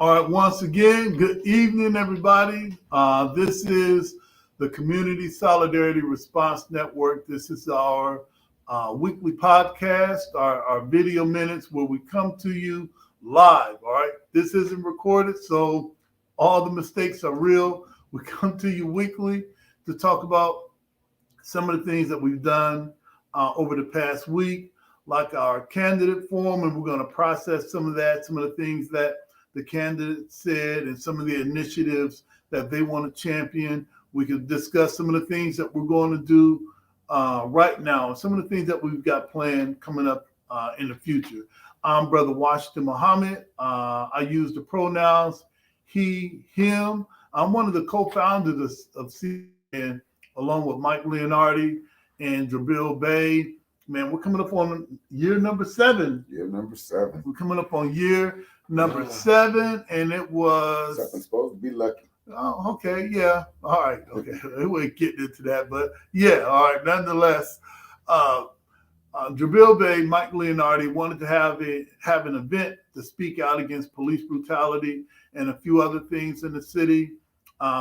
All right, once again, good evening, everybody. This is the Community Solidarity Response Network. This is our weekly podcast, our video minutes where we come to you live, all right? This isn't recorded, so all the mistakes are real. We come to you weekly to talk about some of the things that we've done over the past week, like our candidate forum, and we're going to process some of that, some of the things that the candidates said and some of the initiatives that they want to champion. We could discuss some of the things that we're going to do right now, and some of the things that we've got planned coming up in the future. I'm Brother Washington Muhammad. I use the pronouns he, him. I'm one of the co-founders of CSRN, along with Mike Leonardi and Jabril Bay. Man, we're coming up on year number 7. Year number 7. We're coming up on year number 7, and it was... 7's supposed to be lucky. Oh, okay, yeah. All right, okay. We ain't getting into that, but yeah, all right. Nonetheless, Jabril Bay, Mike Leonardi wanted to have an event to speak out against police brutality and a few other things in the city.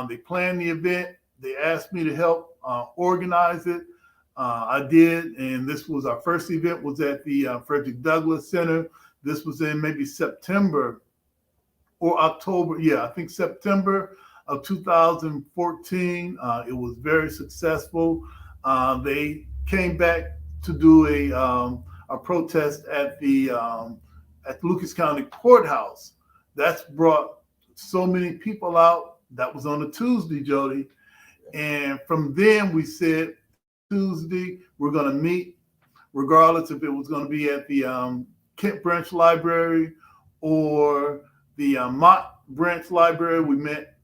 They planned the event. They asked me to help organize it. I did, and this was our first event, was at the Frederick Douglass Center. This was in maybe September or October. Yeah, I think September of 2014. It was very successful. They came back to do a protest at the Lucas County Courthouse. That's brought so many people out. That was on a Tuesday, Jody. And from then we said, Tuesday, we're going to meet, regardless if it was going to be at the Kent Branch Library or the Mott Branch Library. We met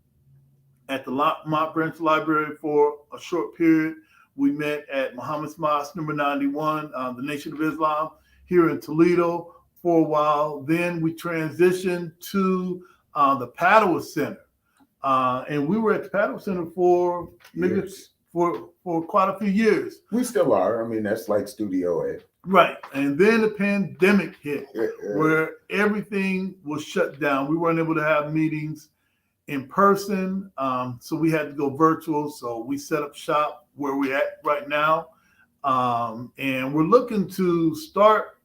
at the Mott Branch Library for a short period. We met at Muhammad's Mosque number 91, the Nation of Islam, here in Toledo for a while. Then we transitioned to the Padua Center. And we were at the Padua Center for maybe for quite a few years. We still are. I mean, that's like Studio A. Right. And then the pandemic hit where everything was shut down. We weren't able to have meetings in person. So we had to go virtual. So we set up shop where we're at right now. And we're looking to start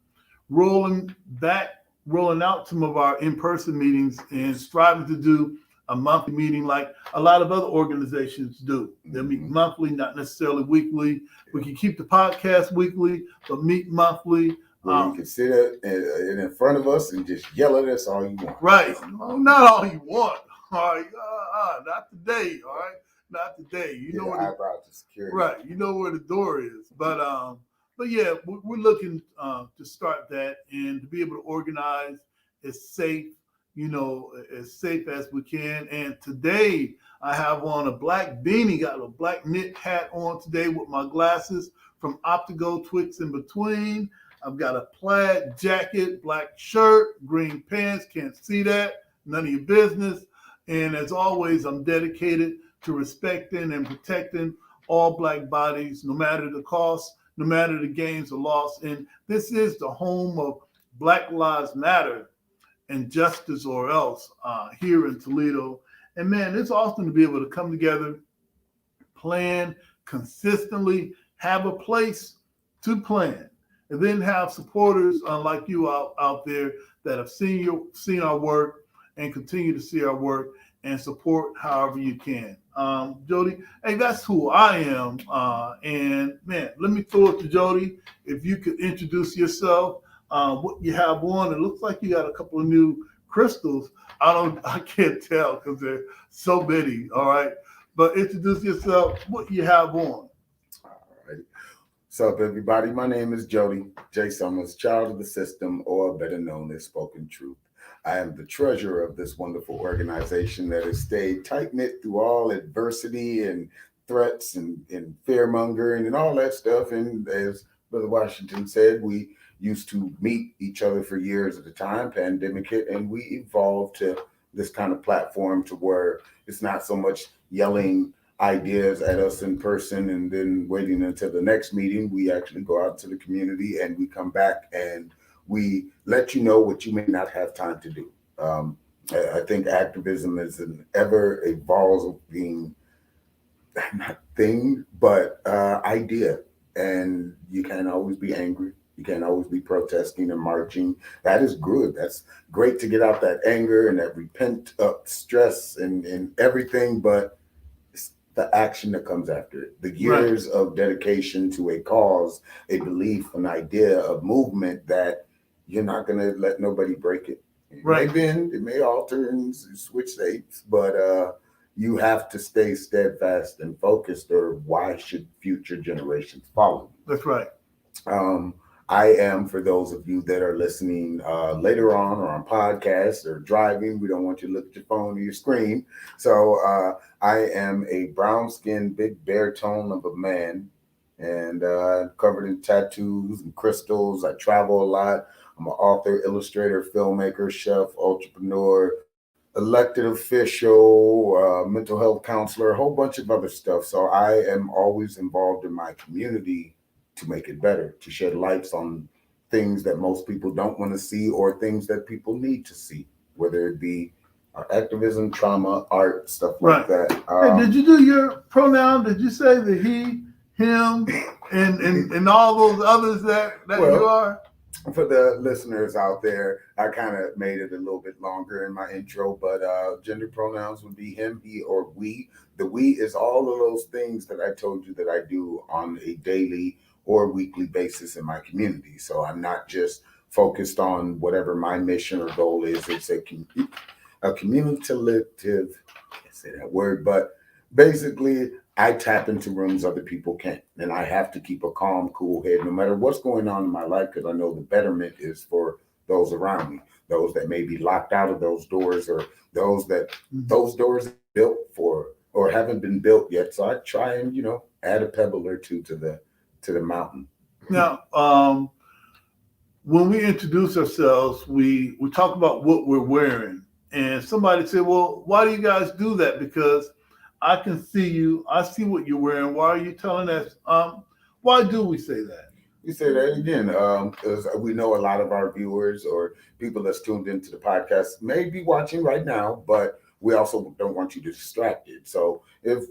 rolling out some of our in-person meetings and striving to do a monthly meeting like a lot of other organizations do. They meet monthly, not necessarily weekly. We can keep the podcast weekly, but meet monthly. You can sit in front of us and just yell at us all you want. Right. Not all you want. All right. Not today. All right. Not today. You know where eyebrow to security. Right. You know where the door is. But yeah, we're looking to start that and to be able to organize. It's safe. As safe as we can. And today I have on a black beanie, got a black knit hat on today with my glasses from Optigo Twix in Between. I've got a plaid jacket, black shirt, green pants. Can't see that. None of your business. And as always, I'm dedicated to respecting and protecting all black bodies, no matter the cost, no matter the gains or loss. And this is the home of Black Lives Matter and Justice or Else here in Toledo. And man, it's awesome to be able to come together, plan consistently, have a place to plan, and then have supporters like you out there that have seen our work and continue to see our work and support however you can. Jody, hey, that's who I am. And man, let me throw it to Jody. If you could introduce yourself, what you have on. It looks like you got a couple of new crystals. I can't tell because there's so many. All right. But introduce yourself, what you have on. All right. What's up, everybody? My name is Jody J. Summers, child of the system, or better known as Spoken Truth. I am the treasurer of this wonderful organization that has stayed tight-knit through all adversity and threats and fear-mongering and all that stuff. And as Brother Washington said, we used to meet each other for years at a time. Pandemic hit, and we evolved to this kind of platform to where it's not so much yelling ideas at us in person and then waiting until the next meeting. We actually go out to the community and we come back and we let you know what you may not have time to do. I think activism is an ever evolving, not thing, but idea. And you can't always be angry. You can't always be protesting and marching. That is good. That's great to get out that anger and that repent up stress and everything. But it's the action that comes after it. The Right, years of dedication to a cause, a belief, an idea, a movement that you're not going to let nobody break it. It may right. bend, it may alter and switch states, but you have to stay steadfast and focused, or why should future generations follow? That's right. Um, I am, for those of you that are listening later on or on podcasts or driving, we don't want you to look at your phone or your screen. So I am a brown skinned, big bear tone of a man, and covered in tattoos and crystals. I travel a lot. I'm an author, illustrator, filmmaker, chef, entrepreneur, elected official, mental health counselor, a whole bunch of other stuff. So I am always involved in my community to make it better, to shed lights on things that most people don't want to see or things that people need to see, whether it be activism, trauma, art, stuff like Right. that. Hey, did you do your pronoun? Did you say the he, him, and all those others that you Well, are? for the listeners out there, I kind of made it a little bit longer in my intro, but gender pronouns would be him, he, or we. The we is all of those things that I told you that I do on a daily or weekly basis in my community. So I'm not just focused on whatever my mission or goal is. It's a communicative, I can't say that word, but basically I tap into rooms other people can't. And I have to keep a calm, cool head no matter what's going on in my life, because I know the betterment is for those around me, those that may be locked out of those doors, or those that those doors are built for or haven't been built yet. So I try and, add a pebble or two to the mountain. Now, when we introduce ourselves, we talk about what we're wearing, and somebody said, "Well, why do you guys do that? Because I can see you. I see what you're wearing. Why are you telling us? Why do we say that?" You say that again, because we know a lot of our viewers or people that's tuned into the podcast may be watching right now, but we also don't want you distracted. So if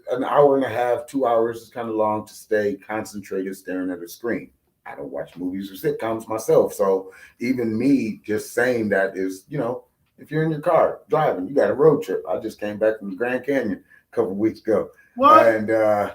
an hour and a half, 2 hours is kind of long to stay concentrated staring at a screen. I don't watch movies or sitcoms myself. So even me just saying that is, if you're in your car driving, you got a road trip. I just came back from the Grand Canyon a couple of weeks ago. What? And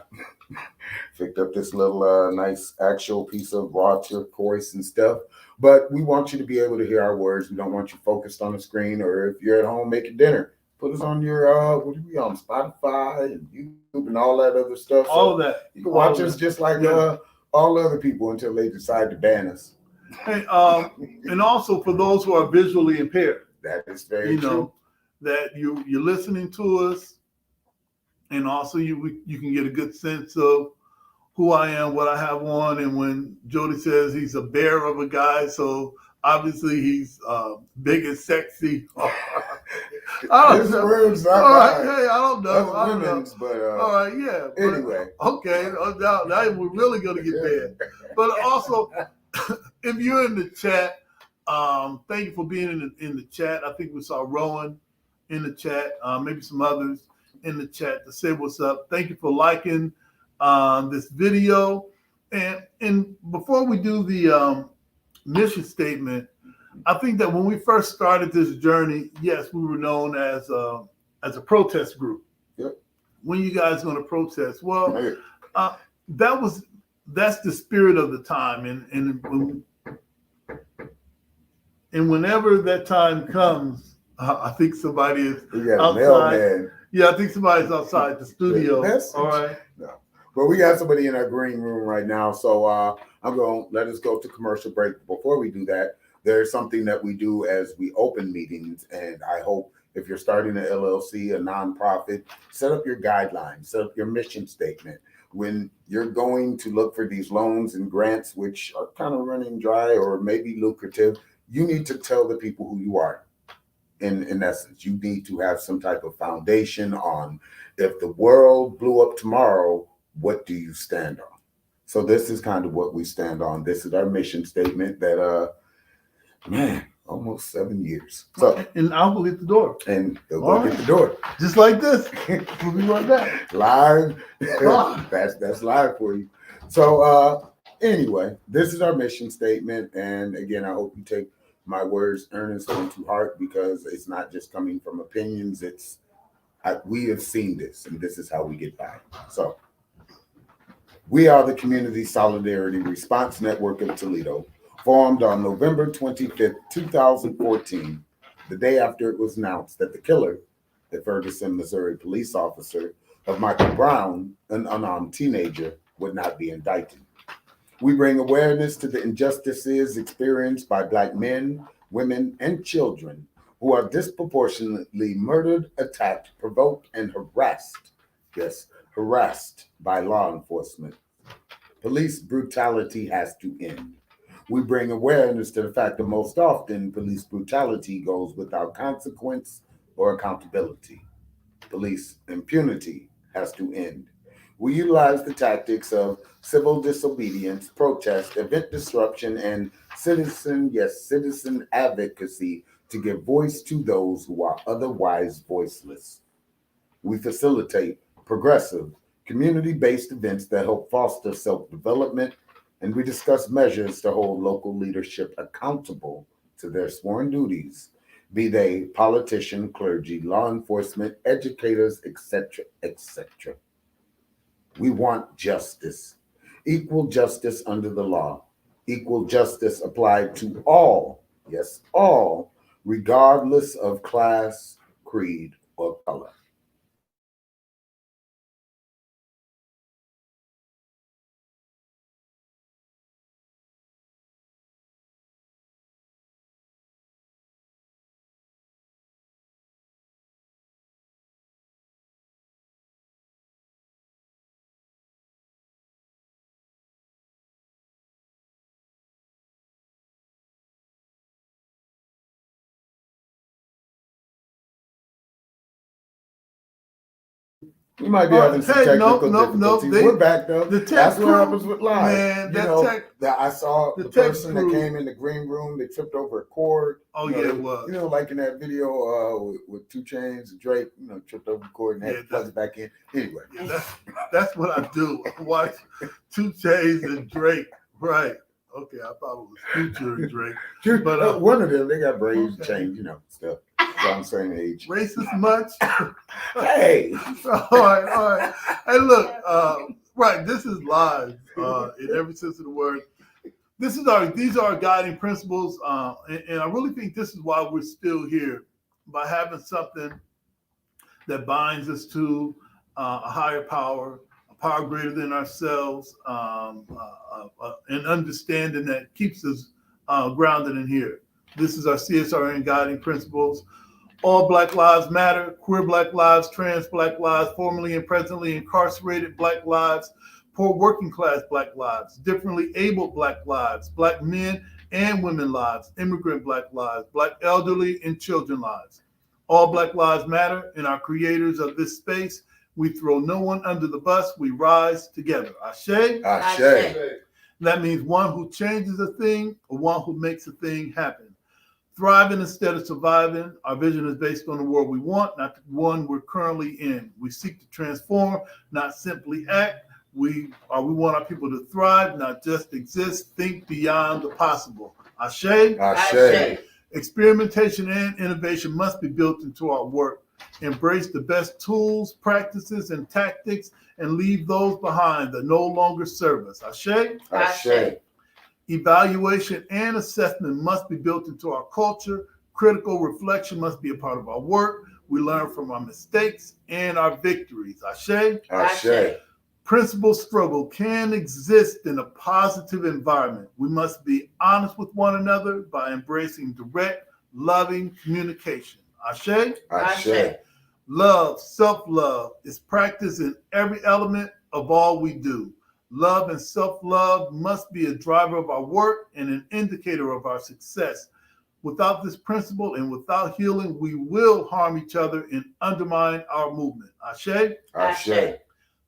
picked up this little nice actual piece of raw turquoise and stuff. But we want you to be able to hear our words. We don't want you focused on the screen, or if you're at home making dinner, put us on your what are we on, Spotify and YouTube and all that other stuff. All So of that. you can All watch of us that. just like Yeah. all other people until they decide to ban us. Hey, and also for those who are visually impaired, That is very you true. know, that you're listening to us, and also you can get a good sense of who I am, what I have on, and when Jody says he's a bear of a guy, so obviously he's big and sexy. I don't His know. words, not All right, mine. hey, I don't know. That's I don't know. women's, but All right, yeah. anyway. Okay, now we're really gonna get bad. But also, if you're in the chat, thank you for being in the chat. I think we saw Rowan in the chat, maybe some others in the chat to say what's up. Thank you for liking this video. And before we do the mission statement, I think that when we first started this journey, yes, we were known as a protest group. Yep. When you guys going to protest? Well, Hey, uh, that's the spirit of the time, and whenever that time comes, I think somebody is we got a outside. mailman. Yeah, I think somebody's outside the studio. Message. All right. No. But we got somebody in our green room right now. So I'm going to let us go to commercial break. Before we do that, there's something that we do as we open meetings. And I hope if you're starting an LLC, a nonprofit, set up your guidelines, set up your mission statement. When you're going to look for these loans and grants, which are kind of running dry or maybe lucrative, you need to tell the people who you are. In essence, you need to have some type of foundation on, if the world blew up tomorrow, what do you stand on? So this is kind of what we stand on. This is our mission statement that man, almost 7 years. So, and I'll go get the door. And they'll go All get right. the door. Just like this. We'll be right back. Live. Live. That's live for you. So anyway, this is our mission statement. And again, I hope you take my words earnestly to heart, because it's not just coming from opinions. We have seen this, and this is how we get by. So we are the Community Solidarity Response Network of Toledo, formed on November 25th, 2014, the day after it was announced that the killer, the Ferguson, Missouri police officer of Michael Brown, an unarmed teenager, would not be indicted. We bring awareness to the injustices experienced by Black men, women, and children who are disproportionately murdered, attacked, provoked, and harassed. Yes, harassed by law enforcement. Police brutality has to end. We bring awareness to the fact that most often police brutality goes without consequence or accountability. Police impunity has to end. We utilize the tactics of civil disobedience, protest, event disruption, and citizen advocacy to give voice to those who are otherwise voiceless. We facilitate progressive, community-based events that help foster self-development, and we discuss measures to hold local leadership accountable to their sworn duties, be they politician, clergy, law enforcement, educators, etc., etc. We want justice, equal justice under the law, equal justice applied to all, yes, all, regardless of class, creed, or color. We might be having some technical difficulties. We're back though. That's what happens with live. Man, I saw the person that came in the green room. They tripped over a cord. Oh yeah, it was. Like in that video with 2 Chainz and Drake. Tripped over the cord and had to plug it back in. Anyway, that's what I do. I watch 2 Chainz and Drake. Right. Okay, I thought it was Future and Drake. But one of them, they got braids changed, stuff. So I'm saying age. Racist much? Hey. All right. Hey, look, right, this is live in every sense of the word. These are our guiding principles, and I really think this is why we're still here, by having something that binds us to a higher power, a power greater than ourselves, an understanding that keeps us grounded in here. This is our CSRN guiding principles. All Black lives matter. Queer Black lives, trans Black lives, formerly and presently incarcerated Black lives, poor working class Black lives, differently abled Black lives, Black men and women lives, immigrant Black lives, Black elderly and children lives. All Black lives matter, and our creators of this space, we throw no one under the bus. We rise together. Ashe? Ashe. That means one who changes a thing or one who makes a thing happen. Thriving instead of surviving. Our vision is based on the world we want, not the one we're currently in. We seek to transform, not simply act. We want our people to thrive, not just exist. Think beyond the possible. Ashe? Ashe. Experimentation and innovation must be built into our work. Embrace the best tools, practices, and tactics, and leave those behind that no longer serve us. Ashe? Ashe. Evaluation and assessment must be built into our culture. Critical reflection must be a part of our work. We learn from our mistakes and our victories. Ashe? Ashe. Principal struggle can exist in a positive environment. We must be honest with one another by embracing direct, loving communication. Ashe? Ashe. Love, self-love is practiced in every element of all we do. Love and self-love must be a driver of our work and an indicator of our success. Without this principle and without healing, we will harm each other and undermine our movement. Ashe? Ashe.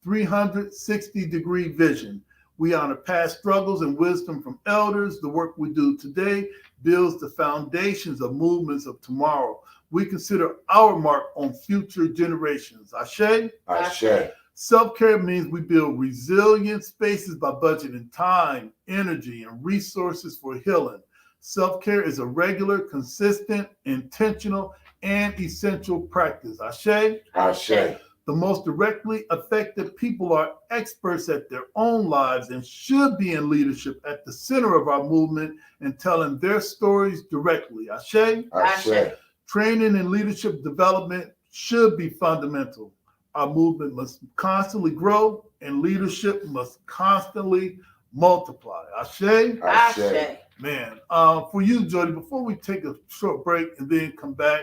360-degree vision. We honor past struggles and wisdom from elders. The work we do today builds the foundations of movements of tomorrow. We consider our mark on future generations. Ashe? Ashe. Self-care means we build resilient spaces by budgeting time, energy, and resources for healing. Self-care is a regular, consistent, intentional, and essential practice. Ashe? Ashe. The most directly affected people are experts at their own lives and should be in leadership at the center of our movement and telling their stories directly. Ashe? Ashe. Training and leadership development should be fundamental. Our movement must constantly grow and leadership must constantly multiply. Ashe? Ashe. Man, for you, Jody, before we take a short break and then come back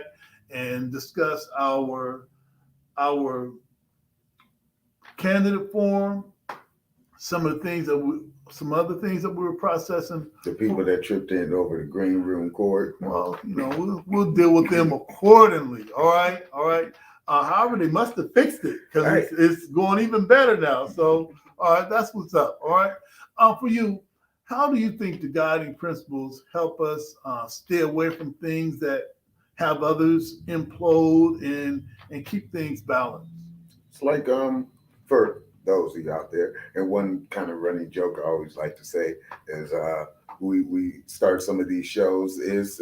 and discuss our candidate form, some other things that we were processing. The people that tripped in over the green room court. Well, we'll deal with them accordingly. All right. However, they must have fixed it because it's going even better now. So, all right, that's what's up. All right. For you, how do you think the guiding principles help us stay away from things that have others implode and keep things balanced? It's like for those of you out there, and one kind of running joke I always like to say is we start some of these shows is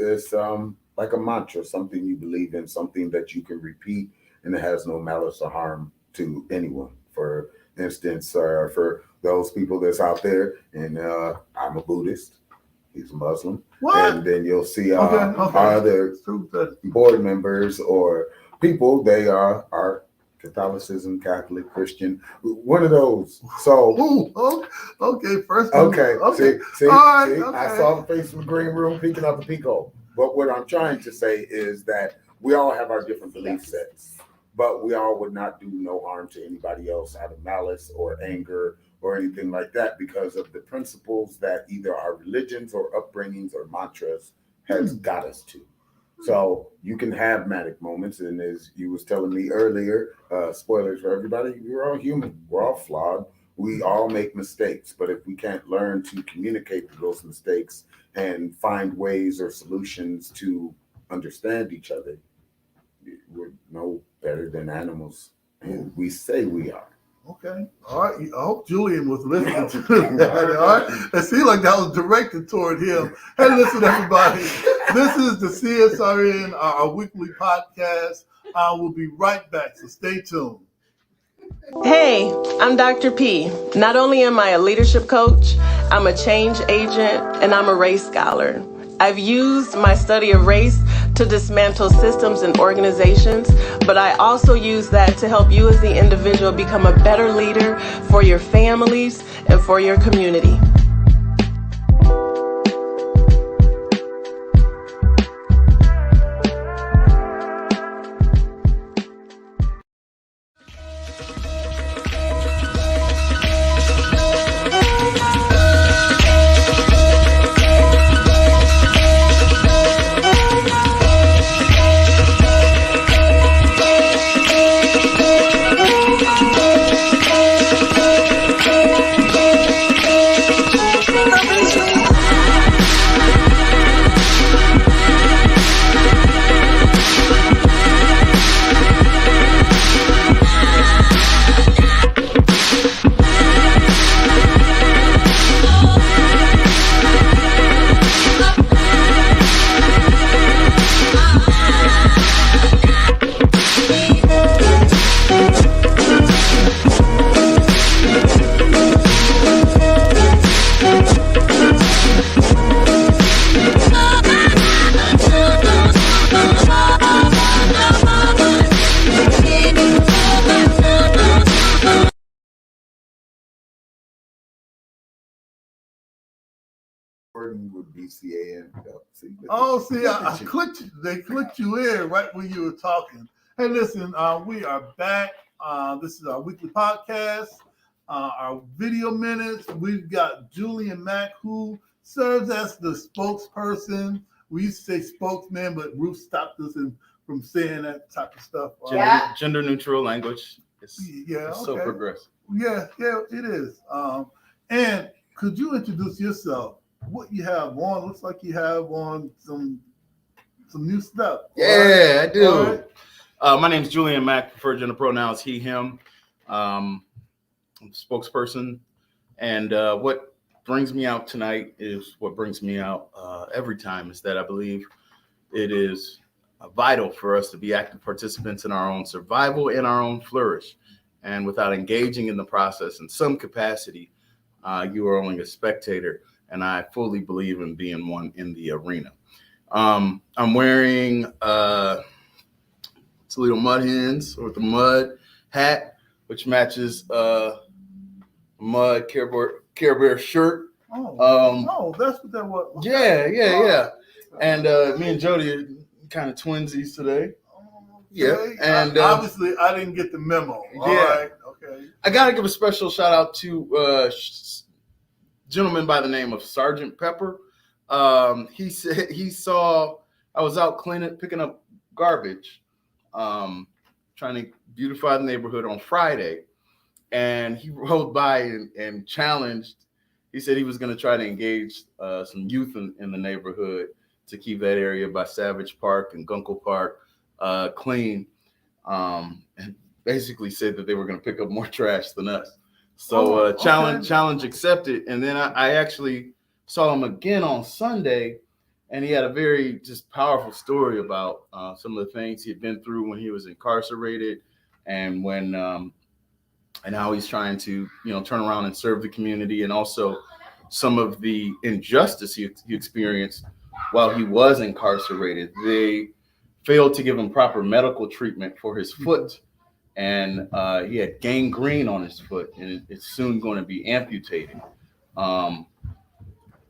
like a mantra, something you believe in, something that you can repeat and it has no malice or harm to anyone. For instance, for those people that's out there, and I'm a Buddhist, he's a Muslim. What? And then you'll see Okay. other board members or people, they are Catholicism, Catholic, Christian, one of those. So, okay, first. Okay. See, All right, see, okay. I saw the face in the green room peeking out the peephole. But what I'm trying to say is that we all have our different belief sets, but we all would not do no harm to anybody else out of malice or anger or anything like that because of the principles that either our religions or upbringings or mantras has got us to. So you can have manic moments, and as you was telling me earlier, spoilers for everybody, we're all human, we're all flawed, we all make mistakes, but if we can't learn to communicate those mistakes and find ways or solutions to understand each other, we're no better than animals, and we say we are. Okay. All right. I hope Julian was listening to that. All right. It seemed like that was directed toward him. Hey, listen, everybody. This is the CSRN, our weekly podcast. I will be right back, so stay tuned. Hey, I'm Dr. P. Not only am I a leadership coach, I'm a change agent, and I'm a race scholar. I've used my study of race to dismantle systems and organizations, but I also use that to help you as the individual become a better leader for your families and for your community. Would be CAN. They clicked you in right when you were talking. Hey, listen, we are back. This is our weekly podcast, our video minutes. We've got Julian Mack, who serves as the spokesperson. We used to say spokesman, but Ruth stopped us from saying that type of stuff. Gender neutral language. It's so progressive. Yeah, it is. And could you introduce yourself? What you have on? Looks like you have on some new stuff. Yeah, right? I do. All right. My name is Julian Mack, preferred gender pronouns he, him. I'm spokesperson. And what brings me out tonight is what brings me out every time is that I believe it is vital for us to be active participants in our own survival and our own flourish. And without engaging in the process in some capacity, you are only a spectator. And I fully believe in being one in the arena. I'm wearing Toledo Mud Hens with the mud hat, which matches mud Care Bear shirt. That's what that was. Yeah. And me and Jody are kind of twinsies today. Yeah, and obviously I didn't get the memo. All right. Okay. I gotta give a special shout out to gentleman by the name of Sergeant Pepper. He said he saw I was out picking up garbage, trying to beautify the neighborhood on Friday, and he rode by and challenged. He said he was going to try to engage some youth in the neighborhood to keep that area by Savage Park and Gunkel Park clean, and basically said that they were going to pick up more trash than us. So challenge accepted. And then I actually saw him again on Sunday, and he had a very just powerful story about some of the things he had been through when he was incarcerated, and when and how he's trying to turn around and serve the community, and also some of the injustice he experienced while he was incarcerated. They failed to give him proper medical treatment for his foot. And he had gangrene on his foot, and it's soon going to be amputated.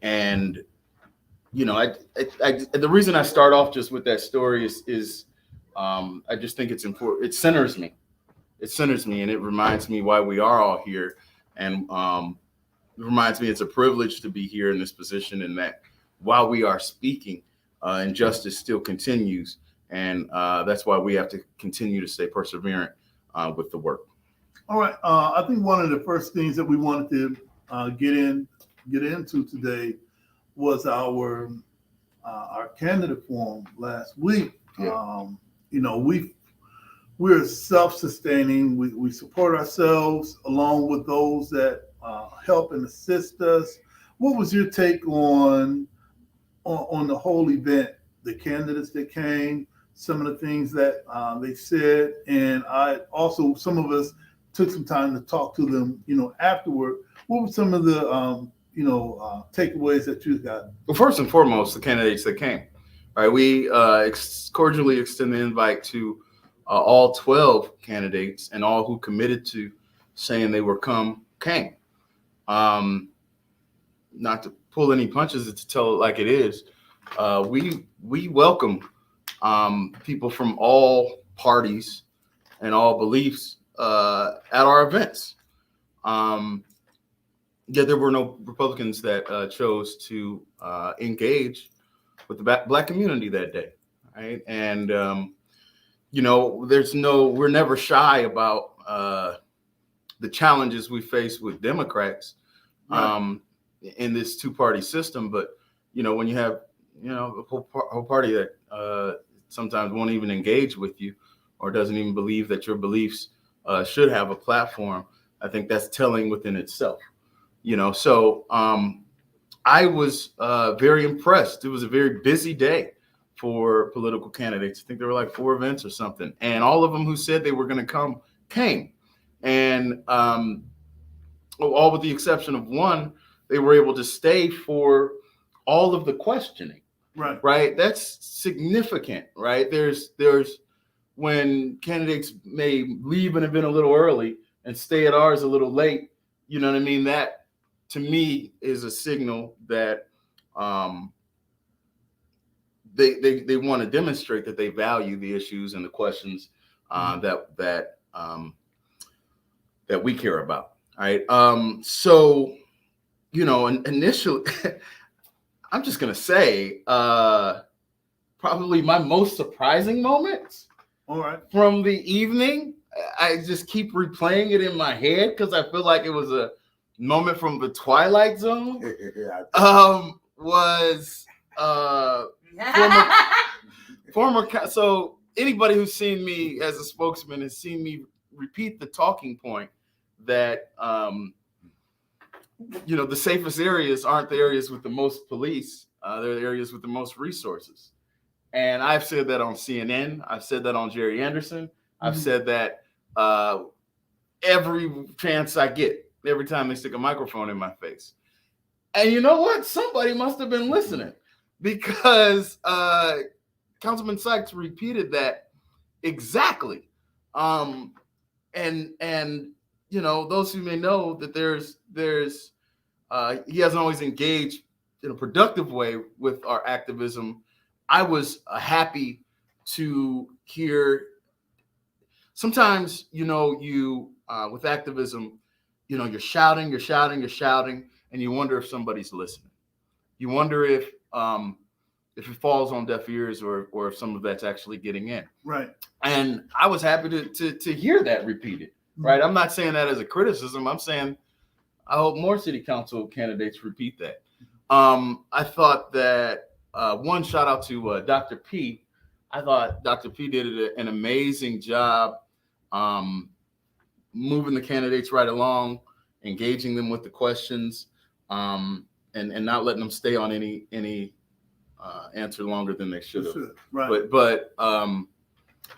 And the reason I start off just with that story is I just think it's important. It centers me, and it reminds me why we are all here, and it reminds me it's a privilege to be here in this position, and that while we are speaking, injustice still continues, and that's why we have to continue to stay perseverant with the work. All right. I think one of the first things that we wanted to get into today was our candidate forum last week. Yeah. We're self-sustaining. We support ourselves along with those that help and assist us. What was your take on the whole event? The candidates that came, some of the things that they said, and some of us took some time to talk to them, afterward. What were some of the, takeaways that you got? Well, first and foremost, the candidates that came, right? We cordially extend the invite to all 12 candidates, and all who committed to saying they would came. Not to pull any punches, to tell it like it is. We welcome people from all parties and all beliefs at our events. Yet there were no Republicans that chose to engage with the Black community that day, right? And we're never shy about the challenges we face with Democrats in this two-party system. But when you have a whole party that sometimes won't even engage with you, or doesn't even believe that your beliefs should have a platform, I think that's telling within itself. So I was very impressed. It was a very busy day for political candidates. I think there were like 4 events or something, and all of them who said they were going to come came, and all with the exception of one, they were able to stay for all of the questioning. Right. That's significant, right? There's when candidates may leave an event a little early and stay at ours a little late. You know what I mean? That to me is a signal that they want to demonstrate that they value the issues and the questions that we care about. All right. So, initially, I'm just going to say probably my most surprising moments from the evening. I just keep replaying it in my head because I feel like it was a moment from the Twilight Zone was so anybody who's seen me as a spokesman has seen me repeat the talking point that the safest areas aren't the areas with the most police, they're the areas with the most resources. And I've said that on CNN, I've said that on Jerry Anderson, I've said that every chance I get, every time they stick a microphone in my face. And you know what? Somebody must have been listening, because Councilman Sykes repeated that exactly. And those who may know that he hasn't always engaged in a productive way with our activism. I was happy to hear. Sometimes, with activism, you're shouting, and you wonder if somebody's listening. You wonder if it falls on deaf ears, or if some of that's actually getting in. Right. And I was happy to hear that repeated. Right. I'm not saying that as a criticism. I'm saying I hope more city council candidates repeat that. I thought that one shout out to Dr. P. I thought Dr. P did an amazing job moving the candidates right along, engaging them with the questions, and not letting them stay on any answer longer than they should have. Right. But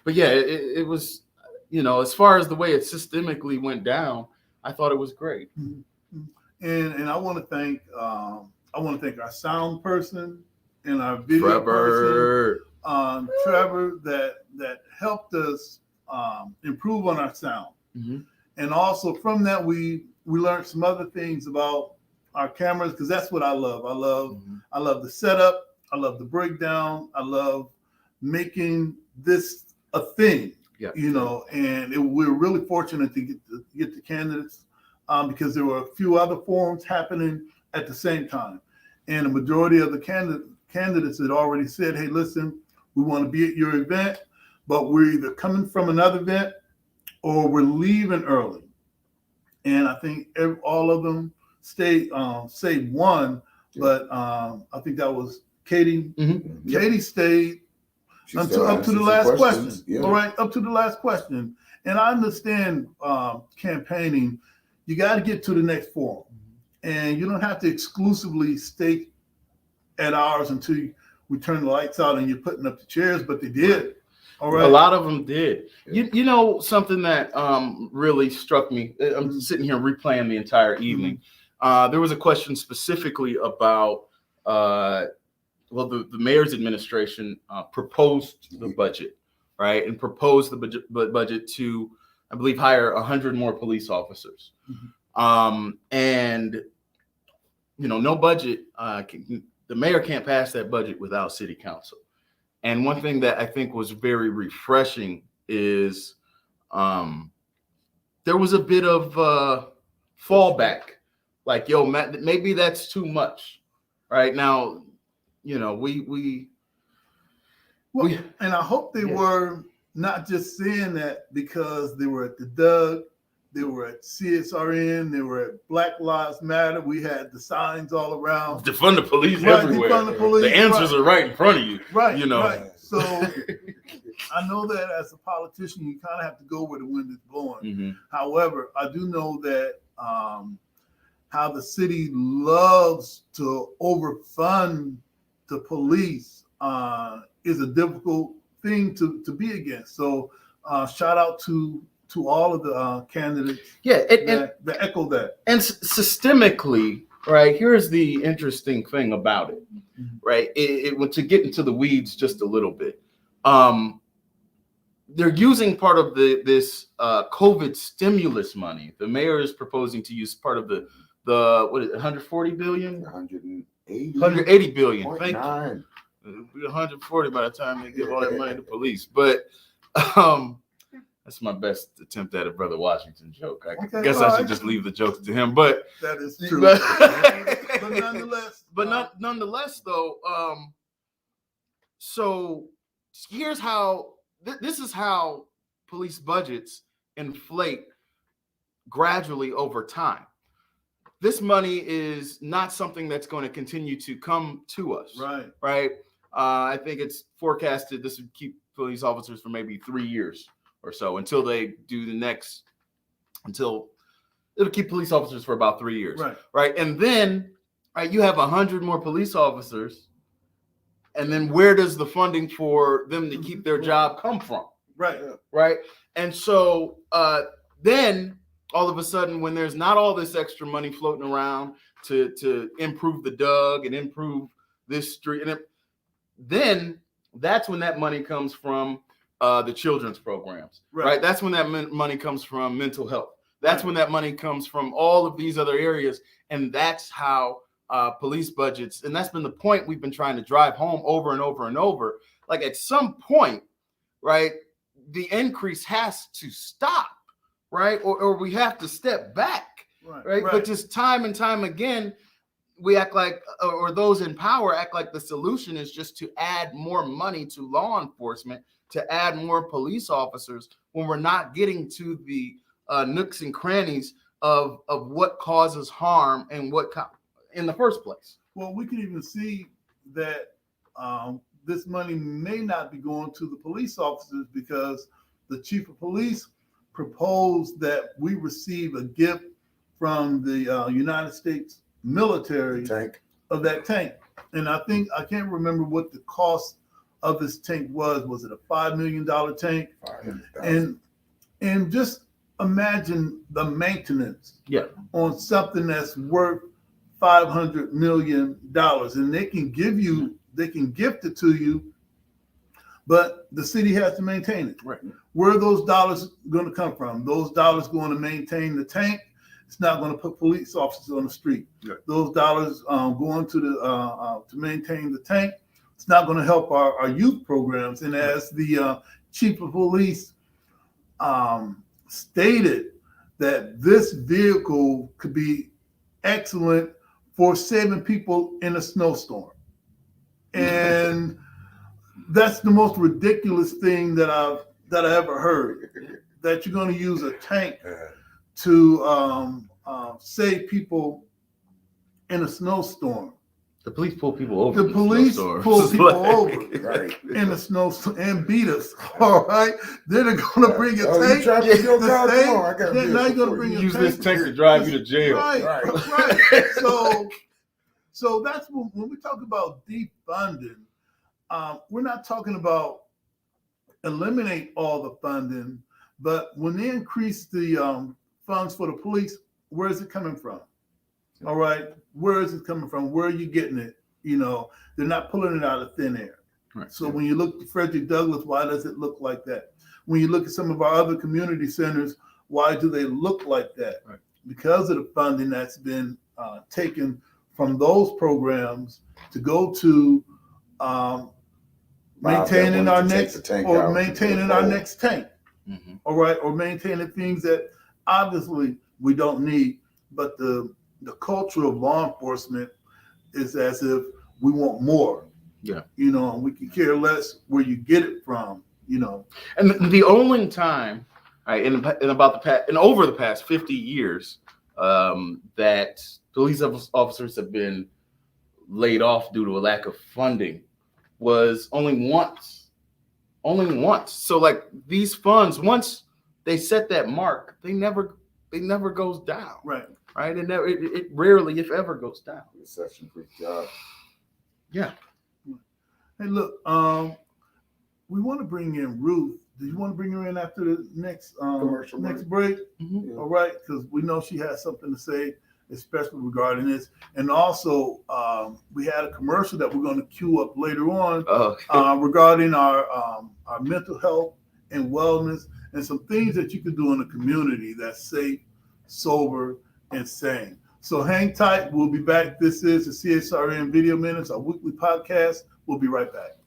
yeah, it was, as far as the way it systemically went down, I thought it was great. And I want to thank our sound person and our video person, Trevor, that helped us improve on our sound. And also from that, we learned some other things about our cameras, because that's what I love. I love the setup. I love the breakdown. I love making this a thing. Yeah. And we're really fortunate to get the candidates, because there were a few other forums happening at the same time, and the majority of the candidates had already said, "Hey, listen, we want to be at your event, but we're either coming from another event or we're leaving early." And I think all of them stayed, save one, but I think that was Katie. Katie stayed up to the last question. Yeah. All right, up to the last question. And I understand campaigning, you got to get to the next forum, and you don't have to exclusively stay at ours until we turn the lights out and you're putting up the chairs, but they did. All right. A lot of them did. Yeah. Something that really struck me, I'm sitting here replaying the entire evening. There was a question specifically about, the mayor's administration proposed the budget, right? And proposed the budget to, I believe, hire 100 more police officers. And, no budget, the mayor can't pass that budget without city council. And one thing that I think was very refreshing is there was a bit of fallback, like, yo, Matt, maybe that's too much. Right now, and I hope they were not just saying that because they were at the Doug, they were at CSRN, they were at Black Lives Matter. We had the signs all around. Defund the police everywhere. Defund the police. The answers are right in front of you. Right. Right. So I know that as a politician, you kind of have to go where the wind is blowing. However, I do know that how the city loves to overfund the police is a difficult thing to be against. So shout out to all of the candidates. Yeah, that echo that. And systemically, right, here's the interesting thing about it, right? To get into the weeds just a little bit, they're using part of this COVID stimulus money. The mayor is proposing to use part of the what is it, 140 billion? 180 billion. Thank you. It'll be 140 by the time they give all that money to police. But that's my best attempt at a Brother Washington joke. I guess I should just leave the jokes to him. But that is true. But nonetheless, though. So here's how. This is how police budgets inflate gradually over time. this money is not something that's going to continue to come to us. Right. I think it's forecasted this would keep police officers for maybe 3 years or so until they do the next, until it'll keep police officers for about 3 years. Right. And then, right, you have 100 more police officers. And then where does the funding for them to keep their job come from? Right. And so then all of a sudden, when there's not all this extra money floating around to improve the Doug and improve this street, and then that's when that money comes from the children's programs. Right. That's when that money comes from mental health. That's when that money comes from all of these other areas. And that's how police budgets, and that's been the point we've been trying to drive home over and over and over. Like at some point, right, the increase has to stop, right? Or we have to step back, right? But just time and time again, we act like, or those in power act like the solution is just to add more money to law enforcement, to add more police officers, when we're not getting to the nooks and crannies of what causes harm and what in the first place. Well, we can even see that this money may not be going to the police officers, because the chief of police proposed that we receive a gift from the United States military of that tank. And I can't remember what the cost of this tank was. Was it a $5 million tank? And just imagine the maintenance on something that's worth $500 million, and they can gift it to you, but the city has to maintain it. Where are those dollars going to come from? Those dollars going to maintain the tank. It's not going to put police officers on the street. Those dollars going to maintain the tank. It's not going to help our youth programs. And as the chief of police stated, that this vehicle could be excellent for saving people in a snowstorm. And that's the most ridiculous thing that I ever heard, that you're going to use a tank to save people in a snowstorm. The police pull people over. The police pull people over in the snowstorm and beat us. All right, then they're going to bring a tank. Now you're going to bring use this tank to drive you to jail. Right. So that's when we talk about defunding. We're not talking about eliminate all the funding, but when they increase the funds for the police, where is it coming from? All right, where is it coming from? Where are you getting it? You know, they're not pulling it out of thin air. So when you look at Frederick Douglass, why does it look like that? When you look at some of our other community centers, why do they look like that? Because of the funding that's been taken from those programs to go to maintaining our next tank. All right, or maintaining things that obviously we don't need, but the culture of law enforcement is as if we want more. You know, and we can care less where you get it from. You know, and the only time, right, in over the past 50 years, that police officers have been laid off due to a lack of funding was only once. So like these funds, once they set that mark, they never goes down. Right. It rarely, if ever, goes down. It's such a great job. Yeah. Hey, look, we want to bring in Ruth. Do you want to bring her in after the next break? Mm-hmm. All right, because we know she has something to say, especially regarding this. And also, we had a commercial that we're going to queue up later on regarding our mental health and wellness and some things that you can do in the community that's safe, sober, and sane. So hang tight. We'll be back. This is the CSRN Video Minutes, our weekly podcast. We'll be right back.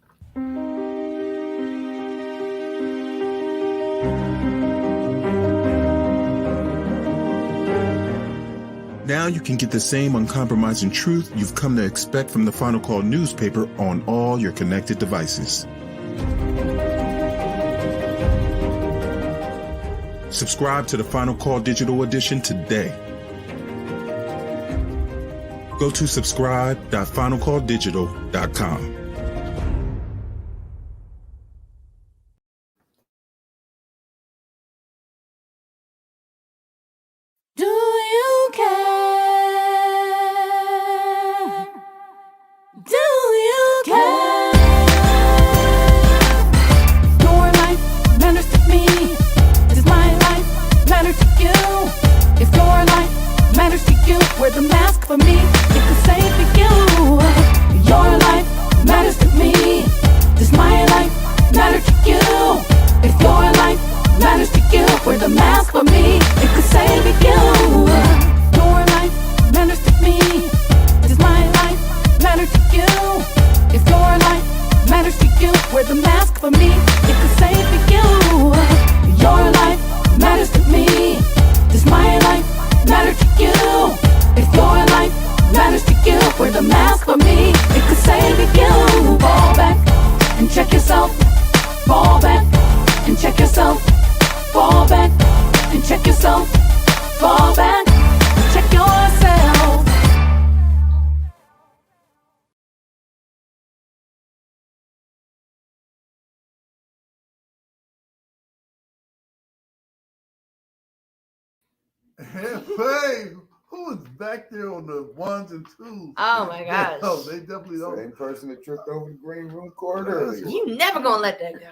Now you can get the same uncompromising truth you've come to expect from the Final Call newspaper on all your connected devices. Subscribe to the Final Call digital edition today. Go to subscribe.finalcalldigital.com. Do you care? Do you care? Your life matters to me. Does my life matter to you? If your life matters to you, wear the mask for me. It could save you. Your life matters to me. Does my life matter to you? If your life matters to you, wear the mask for me. It could save you. Your life matters to me. Does my life matter to you? If your life matters to you, wear the mask for me. It could save you. Your life matters to me. Does my life matter to you? If your life matters to you, wear the mask for me. It could save you. Fall back and check yourself. Fall back and check yourself. Fall back and check yourself. Fall back and check yourself. Hey, who is back there on the ones and twos? Oh my gosh. No, they definitely don't. Same person that tripped over the green room cord earlier. You never gonna let that go.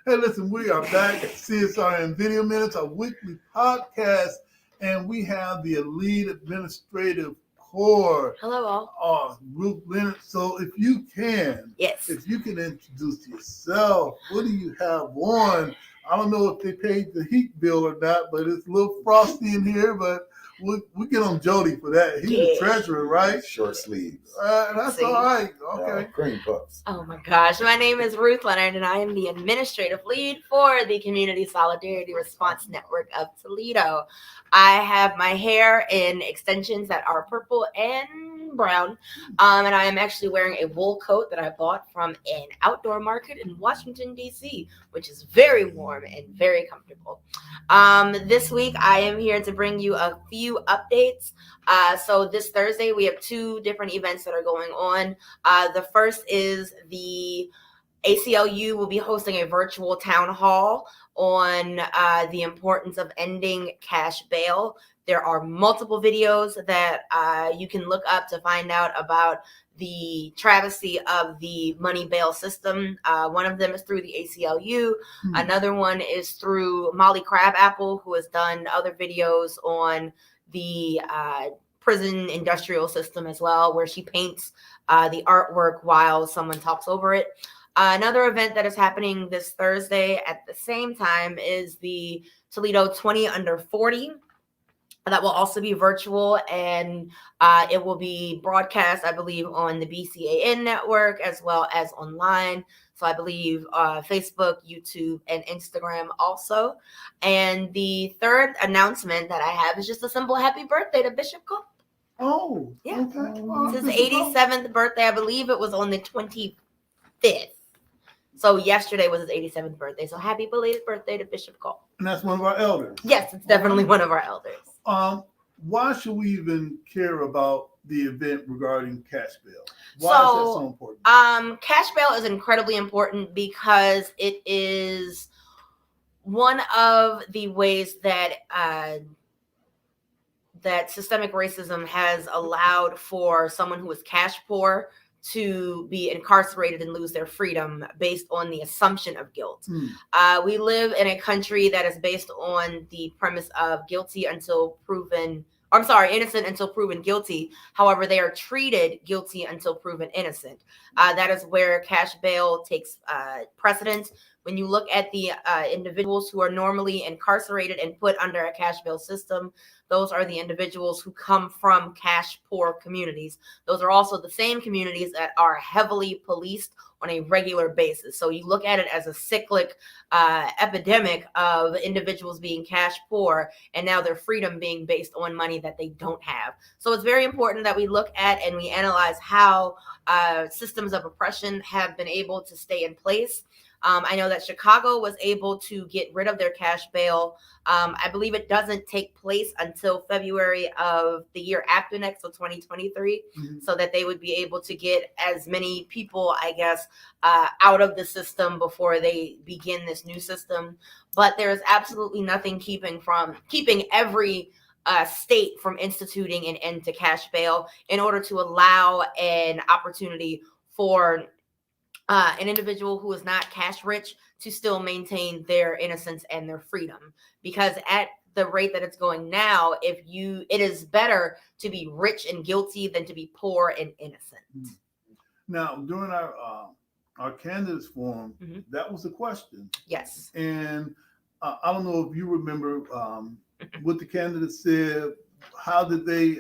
Hey, listen, we are back at CSRN Video Minutes, a weekly podcast, and we have the Elite Administrative Corps, Hello all. Ruth Leonard. So if you can, Yes. if you can introduce yourself, what do you have on? I don't know if they paid the heat bill or not, but it's a little frosty in here, but we get on Jody for that. He's the Yeah. treasurer, right? Short sleeves. That's See? all right. Okay. Cream puffs. Oh my gosh. My name is Ruth Leonard and I am the administrative lead for the Community Solidarity Response Network of Toledo. I have my hair in extensions that are purple and brown. And I am actually wearing a wool coat that I bought from an outdoor market in Washington, D.C., which is very warm and very comfortable. This week, I am here to bring you a few updates. So this Thursday, we have two different events that are going on. The first is the ACLU will be hosting a virtual town hall on the importance of ending cash bail. There are multiple videos that you can look up to find out about the travesty of the money bail system. One of them is through the ACLU. Another one is through Molly Crabapple, who has done other videos on the prison industrial system as well, where she paints the artwork while someone talks over it. Another event that is happening this Thursday at the same time is the Toledo 20 Under 40. That will also be virtual, and it will be broadcast, I believe, on the BCAN network as well as online. So I believe Facebook, YouTube, and Instagram also. And the third announcement that I have is just a simple happy birthday to Bishop Cole. Oh, Yeah. okay. Well, It's his Bishop Cole. 87th birthday. I believe it was on the 25th. So yesterday was his 87th birthday. So happy belated birthday to Bishop Cole. And that's one of our elders. Yes, it's definitely one of our elders. Why should we even care about the event regarding cash bail? Why is that so important? Cash bail is incredibly important because it is one of the ways that that systemic racism has allowed for someone who is cash poor to be incarcerated and lose their freedom based on the assumption of guilt. We live in a country that is based on the premise of innocent until proven guilty. However, they are treated guilty until proven innocent. That is where cash bail takes precedence. When you look at the individuals who are normally incarcerated and put under a cash bail system, those are the individuals who come from cash poor communities. Those are also the same communities that are heavily policed on a regular basis. So you look at it as a cyclic epidemic of individuals being cash poor and now their freedom being based on money that they don't have. So it's very important that we look at and we analyze how systems of oppression have been able to stay in place. I know that Chicago was able to get rid of their cash bail. I believe it doesn't take place until February of the year after next, so 2023, so that they would be able to get as many people, I guess, out of the system before they begin this new system. But there is absolutely nothing keeping every state from instituting an end to cash bail in order to allow an opportunity for an individual who is not cash rich to still maintain their innocence and their freedom. Because at the rate that it's going now, it is better to be rich and guilty than to be poor and innocent. Now, during our candidates forum, that was the question. Yes. And I don't know if you remember what the candidates said. How did they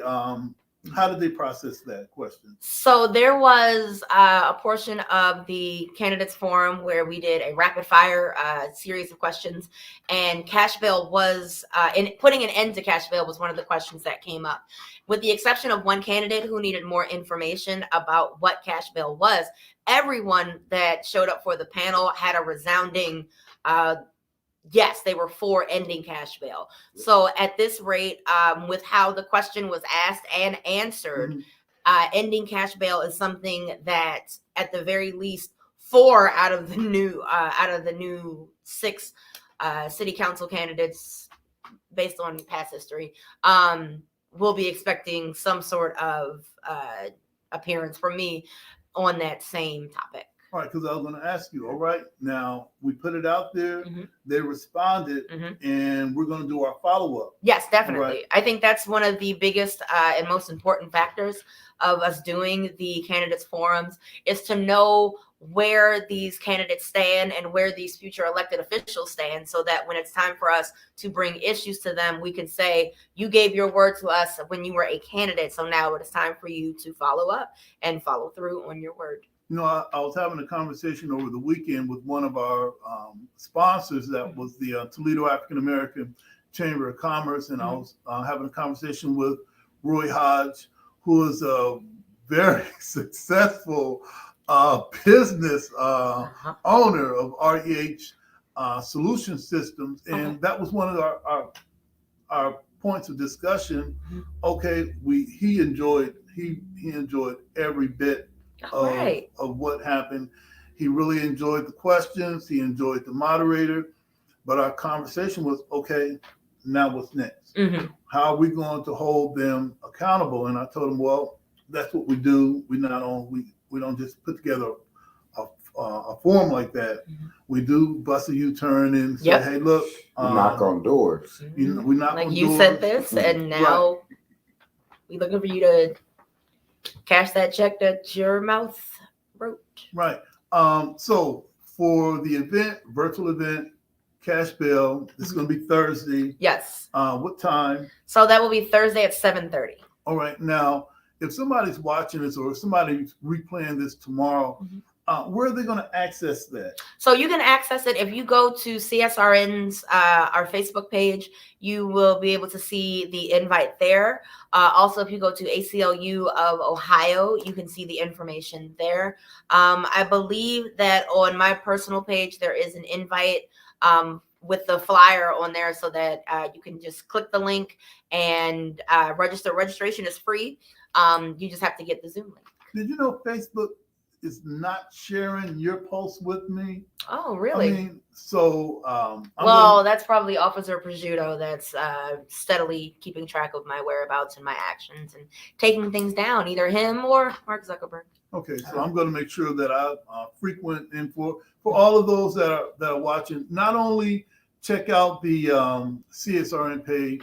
process that question? So there was a portion of the candidates forum where we did a rapid fire series of questions, and cash bail was putting an end to cash bail was one of the questions that came up. With the exception of one candidate who needed more information about what cash bail was, everyone that showed up for the panel had a resounding yes, they were for ending cash bail. So at this rate, with how the question was asked and answered, ending cash bail is something that, at the very least, 4 out of the new 6 city council candidates, based on past history, will be expecting some sort of appearance from me on that same topic. All right, because I was going to ask you, all right, now we put it out there, they responded, and we're going to do our follow-up. Yes, definitely. Right. I think that's one of the biggest and most important factors of us doing the candidates forums, is to know where these candidates stand and where these future elected officials stand, so that when it's time for us to bring issues to them, we can say, you gave your word to us when you were a candidate, so now it is time for you to follow up and follow through on your word. You know, I was having a conversation over the weekend with one of our sponsors, that was the Toledo African American Chamber of Commerce, and I was having a conversation with Roy Hodge, who is a very successful business owner of REH Solution Systems, and that was one of our points of discussion. Okay, he enjoyed every bit of what happened. He really enjoyed the questions. He enjoyed the moderator. But our conversation was, okay, now what's next? How are we going to hold them accountable? And I told him, well, that's what we do. We don't just put together a forum like that. We do bust a U-turn and say, hey, look. We knock on doors. We knock like on you doors. said this, and now we're looking for you to cash that check that your mouth wrote. Right. So for the event, virtual event, cash bail, this is going to be Thursday. Yes. What time? So that will be Thursday at 7:30. All right. Now, if somebody's watching this, or if somebody's replaying this tomorrow, where are they going to access that? So you can access it if you go to CSRN's our Facebook page. You will be able to see the invite there. Also, if you go to ACLU of Ohio, you can see the information there. I believe that on my personal page there is an invite with the flyer on there, so that you can just click the link and register. Registration is free. You just have to get the Zoom link. Did you know Facebook is not sharing your posts with me? Oh, really? I mean, so that's probably Officer Prosciutto that's steadily keeping track of my whereabouts and my actions and taking things down, either him or Mark Zuckerberg. Okay, so I'm going to make sure that I frequent, and for all of those that are watching, not only check out the CSRN page,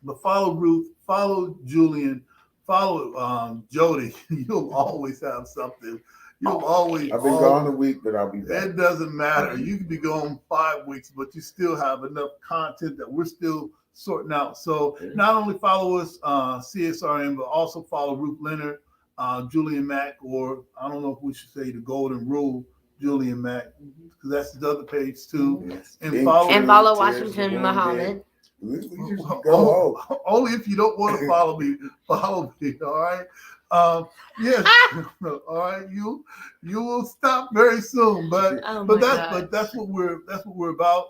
but follow Ruth, follow Julian, follow Jody. You'll always have something. You'll always. I've been gone a week, but I'll be back. It doesn't matter. You can be gone 5 weeks, but you still have enough content that we're still sorting out. So not only follow us, CSRN, but also follow Ruth Leonard, Julian Mack, or I don't know if we should say the Golden Rule, Julian Mack, because that's the other page too. Yes. And follow Washington Muhammad. We just go home. Only if you don't want to follow me. Follow me. All right. Yes. All right. You will stop very soon. But Oh but my that's gosh. what we're about.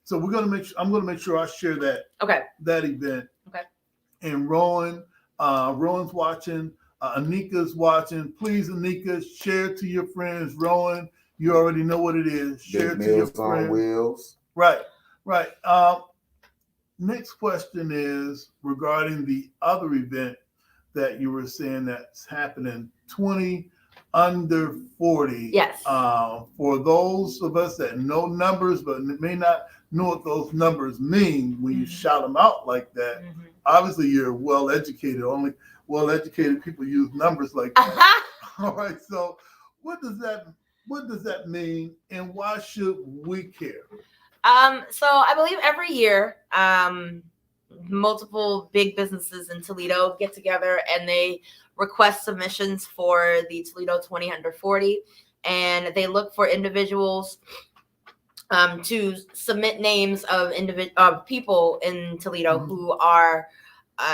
So we're gonna I'm gonna make sure I share Okay. that event. Okay. And Rowan's watching. Anika's watching. Please, Anika, share to your friends. Rowan, you already know what it is. Share Big to your Meals on friends. Wheels. Right. Next question is regarding the other event that you were saying that's happening, 20 under 40. Yes. For those of us that know numbers but may not know what those numbers mean when you shout them out like that, obviously you're well educated. Only well educated people use numbers like that. All right. So what does that mean, and why should we care? So I believe every year, multiple big businesses in Toledo get together and they request submissions for the Toledo 20 under 40, and they look for individuals to submit names of people in Toledo who are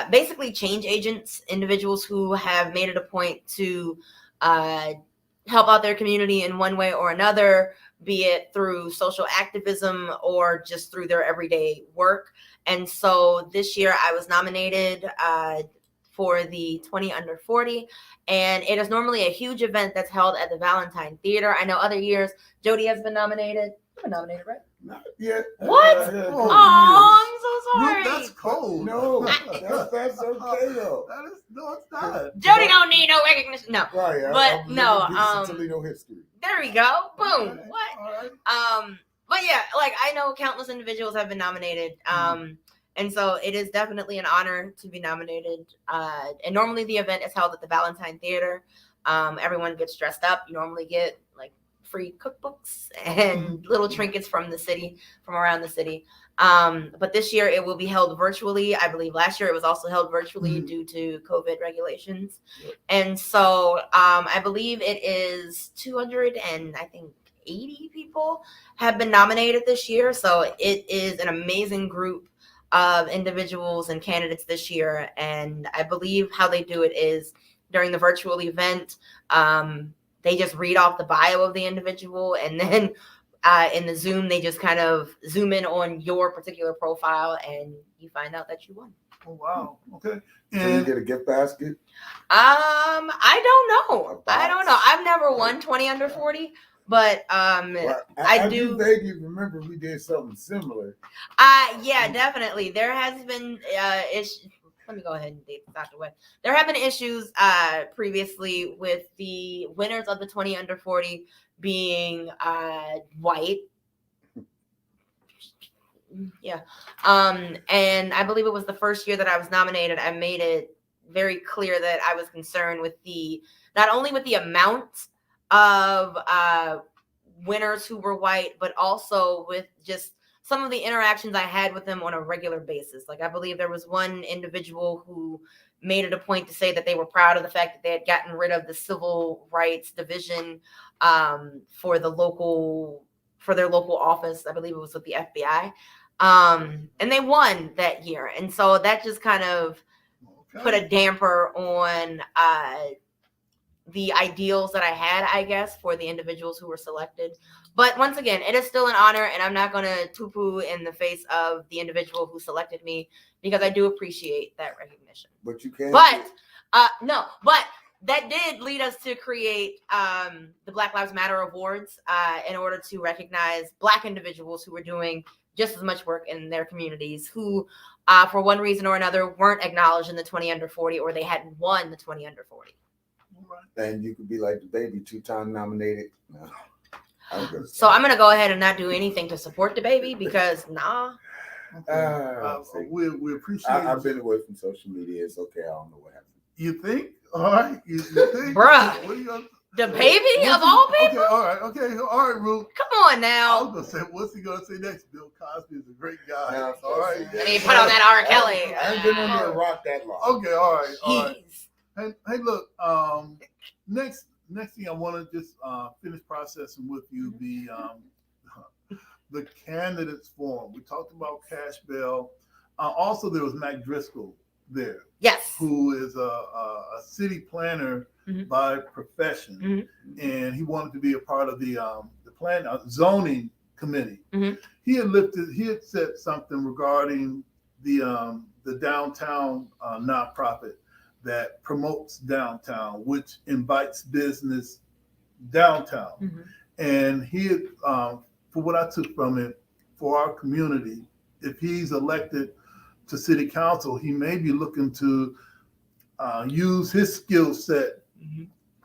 basically change agents, individuals who have made it a point to help out their community in one way or another, be it through social activism or just through their everyday work. And so this year I was nominated for the 20 under 40, and it is normally a huge event that's held at the Valentine Theater. I know other years Jody has been nominated. You've been nominated, right? Not yet. What? Oh, I'm so sorry. Ruth, that's cold. No, that's okay though. No, it's not. Jody don't need no recognition. No. Right. But no, Toledo history. There we go. Boom. All What? right. But yeah, like I know countless individuals have been nominated. And so it is definitely an honor to be nominated. And normally the event is held at the Valentine Theater. Everyone gets dressed up. You normally get like free cookbooks and little trinkets from around the city. But this year it will be held virtually. I believe last year it was also held virtually due to COVID regulations. And so I believe it is 280 people have been nominated this year. So it is an amazing group of individuals and candidates this year. And I believe how they do it is during the virtual event, they just read off the bio of the individual, and then in the Zoom, they just kind of zoom in on your particular profile, and you find out that you won. Oh, wow. Okay. So you get a gift basket? I don't know. I've never won 20 under 40, but I do vaguely remember we did something similar. Yeah, definitely. There has been let me go ahead and date this out the way. There have been issues previously with the winners of the 20 under 40 being white. Yeah. And I believe it was the first year that I was nominated. I made it very clear that I was concerned with not only with the amount of winners who were white, but also with just some of the interactions I had with them on a regular basis. Like I believe there was one individual who made it a point to say that they were proud of the fact that they had gotten rid of the civil rights division for their local office. I believe it was with the FBI. And they won that year. And so that just kind of put a damper on the ideals that I had, I guess, for the individuals who were selected. But once again, it is still an honor, and I'm not going to poo-poo in the face of the individual who selected me, because I do appreciate that recognition. But you can't. But that did lead us to create the Black Lives Matter Awards in order to recognize Black individuals who were doing just as much work in their communities, who for one reason or another weren't acknowledged in the 20 under 40, or they hadn't won the 20 under 40. And you could be like the baby, 2-time nominated. No. So I'm gonna go ahead and not do anything to support the baby, because nah. We appreciate. I've been away from social media. It's okay. I don't know what happened. You think? All right. You think? Bruh. What are you The baby of all people? Okay, all right, Ruth. Come on now. I was gonna say, what's he gonna say next? Bill Cosby is a great guy. No, all right. I mean, put on that R. Kelly. I ain't been under a rock that long. Okay, all right. Hey, look. Next thing I want to just finish processing with you the candidates forum. We talked about cash bail. Also, there was Mac Driscoll there, Yes. who is a city planner by profession, and he wanted to be a part of the plan zoning committee. He had said something regarding the downtown nonprofit that promotes downtown, which invites business downtown. And he had, for what I took from it, for our community, if he's elected to city council, he may be looking to use his skill set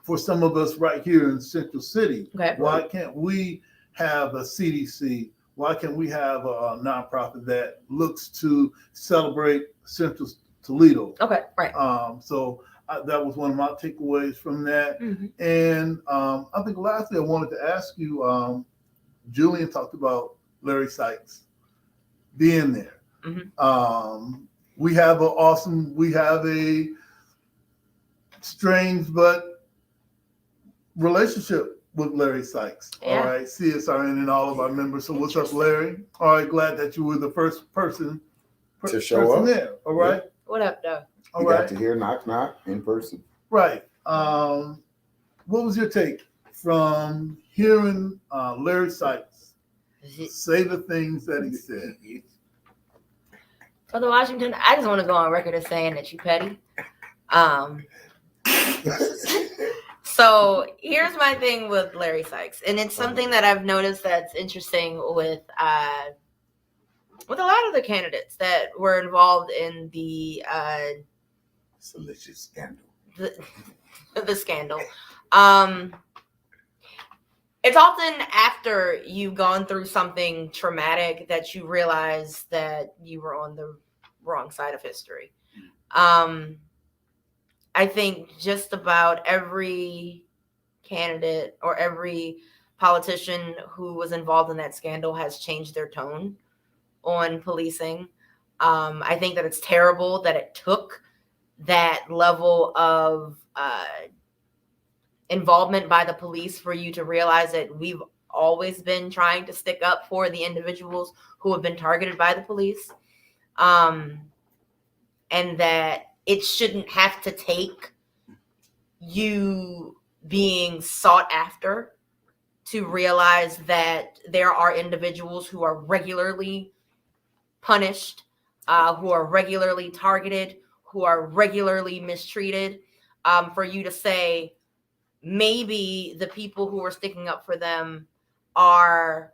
for some of us right here in Central City. Okay. Why can't we have a CDC? Why can't we have a nonprofit that looks to celebrate Central Toledo? Okay, right. So that was one of my takeaways from that. And I think lastly, I wanted to ask you, Julian talked about Larry Sykes being there. We have a strange but relationship with Larry Sykes. Yeah. All right, CSRN and all of our members. So what's up, Larry? All right, glad that you were the first person To show up. there. All right. What up, though? All You right. got to hear knock knock in person. Right. What was your take from hearing Larry Sykes say the things that he said? Brother Washington, I just want to go on record as saying that you petty. So here's my thing with Larry Sykes, and it's something that I've noticed that's interesting with a lot of the candidates that were involved in the Salacious scandal. the scandal. It's often after you've gone through something traumatic that you realize that you were on the wrong side of history. I think just about every candidate or every politician who was involved in that scandal has changed their tone on policing. I think that it's terrible that it took that level of involvement by the police for you to realize that we've always been trying to stick up for the individuals who have been targeted by the police. And that it shouldn't have to take you being sought after to realize that there are individuals who are regularly punished, who are regularly targeted, who are regularly mistreated, for you to say maybe the people who are sticking up for them are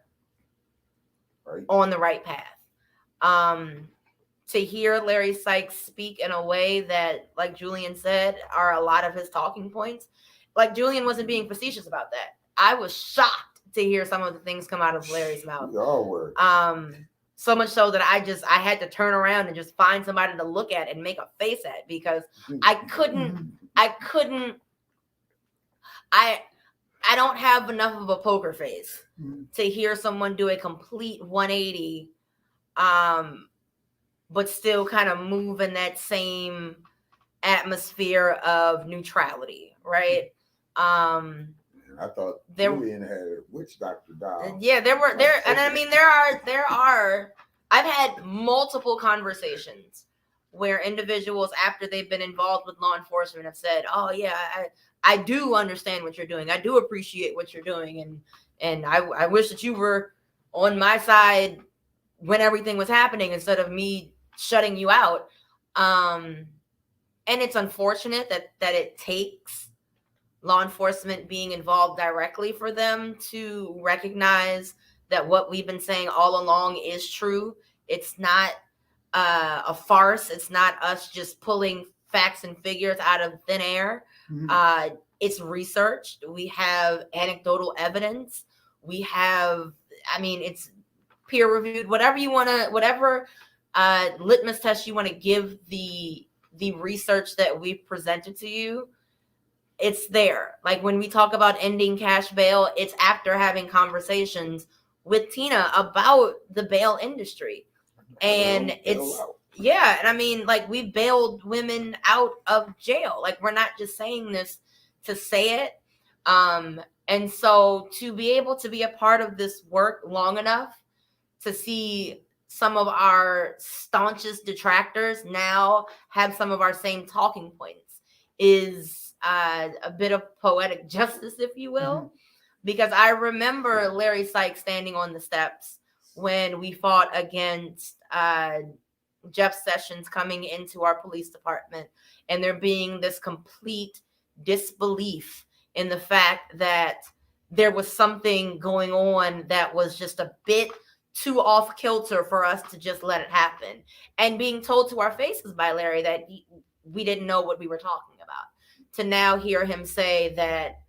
on the right path. To hear Larry Sykes speak in a way that, like Julian said, are a lot of his talking points. Like, Julian wasn't being facetious about that. I was shocked to hear some of the things come out of Larry's mouth. We all were. So much so that I had to turn around and just find somebody to look at and make a face at, because I don't have enough of a poker face to hear someone do a complete 180, but still kind of move in that same atmosphere of neutrality, right? I thought Julian had a witch doctor doll. Yeah, there are. I've had multiple conversations where individuals, after they've been involved with law enforcement, have said, "Oh yeah, I do understand what you're doing. I do appreciate what you're doing, and I wish that you were on my side when everything was happening instead of me shutting you out." And it's unfortunate that it takes law enforcement being involved directly for them to recognize that what we've been saying all along is true. It's not a farce. It's not us just pulling facts and figures out of thin air. It's researched. We have anecdotal evidence. We have, it's peer reviewed, whatever litmus test you want to give the research that we've presented to you. It's there. Like, when we talk about ending cash bail, it's after having conversations with Tina about the bail industry. And we've bailed women out of jail. Like, we're not just saying this to say it. And so to be able to be a part of this work long enough to see some of our staunchest detractors now have some of our same talking points is a bit of poetic justice, if you will, because I remember Larry Sykes standing on the steps when we fought against Jeff Sessions coming into our police department, and there being this complete disbelief in the fact that there was something going on that was just a bit too off kilter for us to just let it happen, and being told to our faces by Larry that we didn't know what we were talking about, to now hear him say that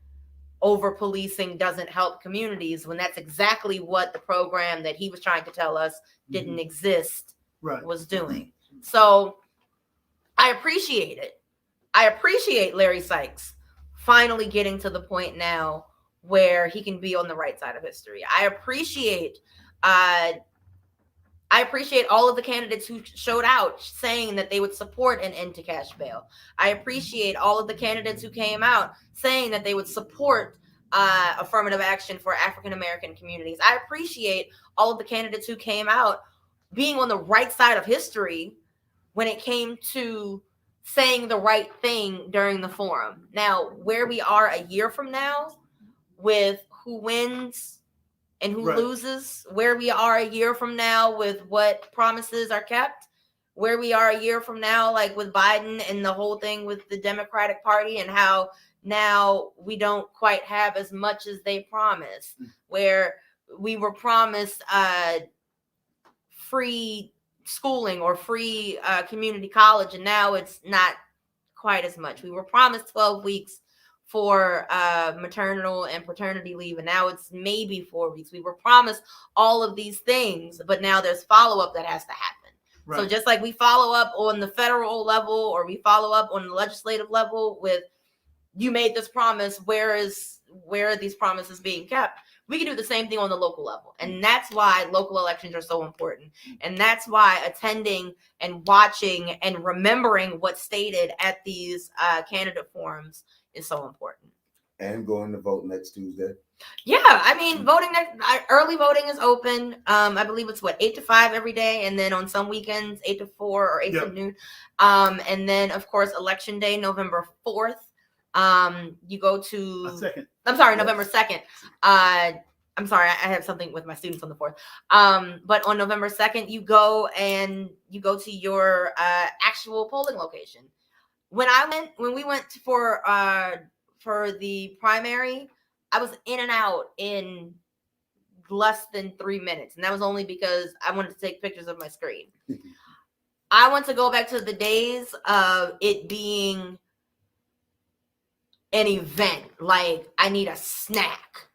over policing doesn't help communities, when that's exactly what the program that he was trying to tell us didn't exist was doing. So I appreciate it. I appreciate Larry Sykes finally getting to the point now where he can be on the right side of history. I appreciate all of the candidates who showed out saying that they would support an end to cash bail. I appreciate all of the candidates who came out saying that they would support affirmative action for African American communities. I appreciate all of the candidates who came out being on the right side of history when it came to saying the right thing during the forum. Now, where we are a year from now with who wins and who loses, where we are a year from now with what promises are kept, where we are a year from now, like with Biden and the whole thing with the Democratic Party, and how now we don't quite have as much as they promised, where we were promised free schooling or free community college, and now it's not quite as much. We were promised 12 weeks for maternal and paternity leave, and now it's maybe 4 weeks. We were promised all of these things, but now there's follow-up that has to happen. So just like we follow up on the federal level, or we follow up on the legislative level with, you made this promise, where are these promises being kept? We can do the same thing on the local level. And that's why local elections are so important. And that's why attending and watching and remembering what's stated at these candidate forums is so important. And going to vote next Tuesday. Yeah, I mean, early voting is open. I believe it's 8 to 5 every day, and then on some weekends 8 to 4 or 8 to noon. And then of course Election Day, November 4th. You go to November 2nd. I'm sorry, I have something with my students on the 4th. But on November 2nd, you go to your actual polling location. When we went for the primary, I was in and out in less than 3 minutes. And that was only because I wanted to take pictures of my screen. I want to go back to the days of it being an event. Like, I need a snack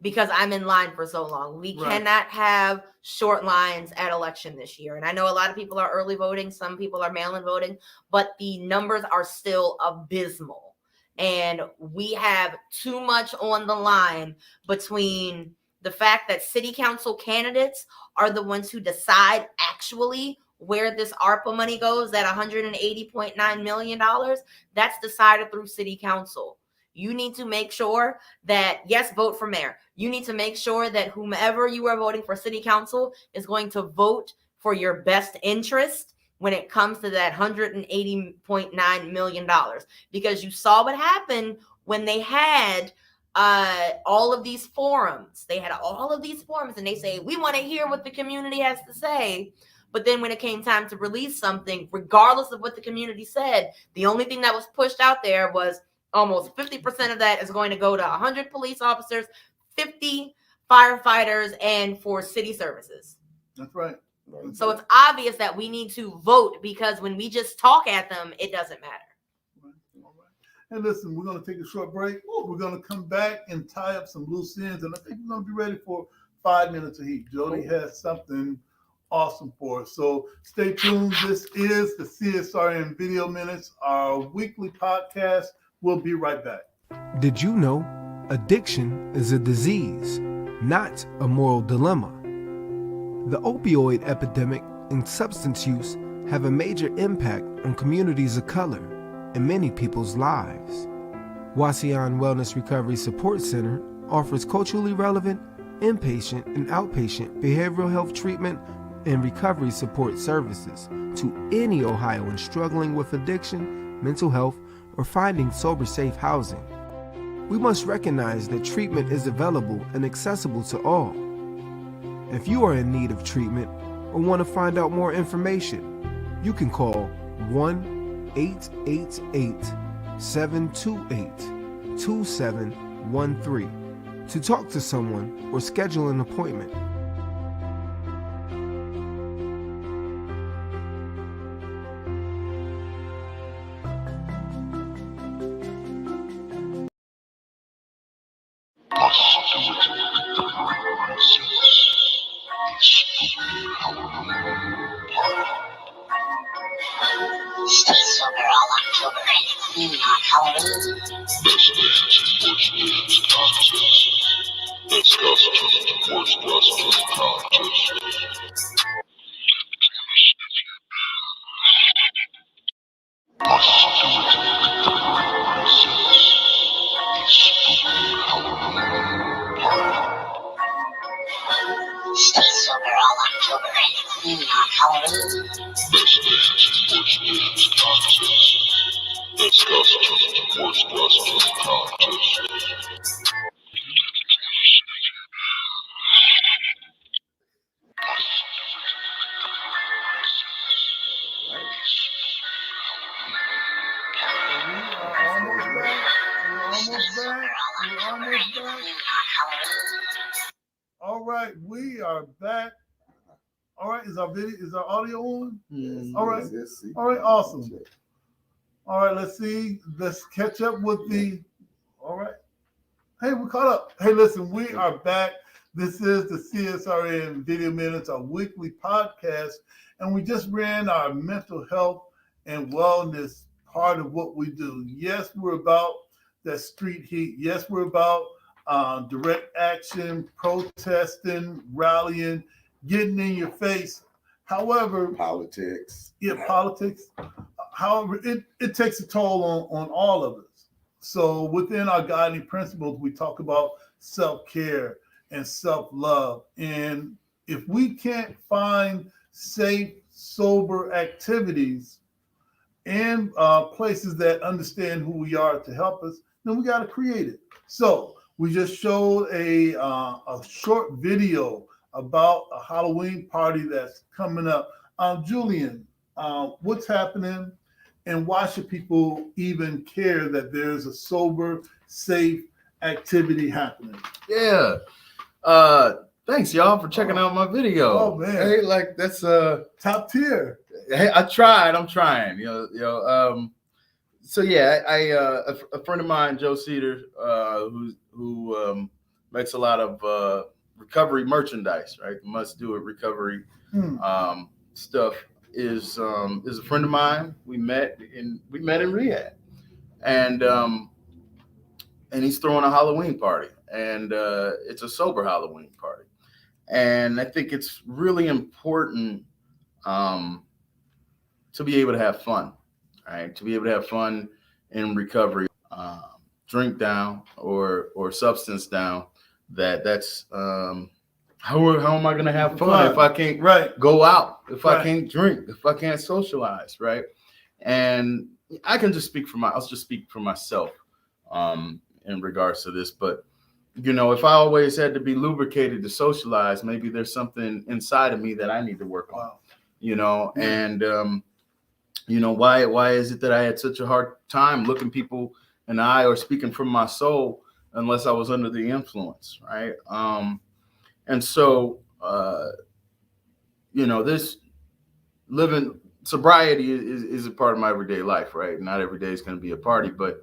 because I'm in line for so long. We cannot have short lines at election this year. And I know a lot of people are early voting. Some people are mail-in voting, but the numbers are still abysmal. And we have too much on the line between the fact that city council candidates are the ones who decide actually where this ARPA money goes, that $180.9 million, that's decided through city council. You need to make sure that, yes, vote for mayor. You need to make sure that whomever you are voting for city council is going to vote for your best interest when it comes to that $180.9 million. Because you saw what happened when they had all of these forums. They had all of these forums, and they say, we want to hear what the community has to say. But then when it came time to release something, regardless of what the community said, the only thing that was pushed out there was almost 50% of that is going to go to 100 police officers, 50 firefighters, and for city services. That's right. So it's obvious that we need to vote, because when we just talk at them, it doesn't matter. All right. And listen, we're going to take a short break. We're going to come back and tie up some loose ends, and I think we're going to be ready for 5 minutes of heat. Jody has something awesome for us. So stay tuned. This is the CSRN Video Minutes, our weekly podcast. We'll be right back. Did you know addiction is a disease, not a moral dilemma? The opioid epidemic and substance use have a major impact on communities of color and many people's lives. Wasion Wellness Recovery Support Center offers culturally relevant, inpatient, and outpatient behavioral health treatment and recovery support services to any Ohioan struggling with addiction, mental health, or finding sober, safe housing. We must recognize that treatment is available and accessible to all. If you are in need of treatment or want to find out more information, you can call 1-888-728-2713 to talk to someone or schedule an appointment. Stay sober all October and clean on Halloween. Best dance contest. Let's go to the worst dance contest. Must do it to victory resist. A spooky Halloween party. Stay sober all October and clean on Halloween. Best dance contest. Let's go to the worst dance contest. All right, we are back. All right, is our audio on? Yes, All right. yes, yes. All right, awesome. All right, let's see. Let's catch up with the. All right. Hey, we caught up. Hey, listen, we are back. This is the CSRN Video Minutes, our weekly podcast, and we just ran our mental health and wellness part of what we do. Yes, we're about that street heat. Yes, we're about direct action, protesting, rallying, getting in your face. However, Politics. politics. However, it takes a toll on all of us. So within our guiding principles, we talk about self-care and self-love. And if we can't find safe, sober activities and places that understand who we are to help us, then we got to create it. So we just showed a short video about a Halloween party that's coming up. Julian, what's happening and why should people even care that there's a sober, safe activity happening? Yeah. Thanks y'all for checking out my video. Oh man. Hey, like that's top tier. Hey, I'm trying. So yeah, a friend of mine, Joe Cedar, who makes a lot of recovery merchandise, right? Must do it recovery stuff is a friend of mine. We met in rehab, and he's throwing a Halloween party, and it's a sober Halloween party, and I think it's really important to be able to have fun, right? To be able to have fun in recovery, drink down or substance down. That's how am I going to have fun if I can't go out, if I can't drink, if I can't socialize, right? And I can just I'll just speak for myself in regards to this. But, if I always had to be lubricated to socialize, maybe there's something inside of me that I need to work on, and, why is it that I had such a hard time looking people in the eye or speaking from my soul unless I was under the influence, right? And so, this living sobriety is a part of my everyday life, right? Not every day is going to be a party, but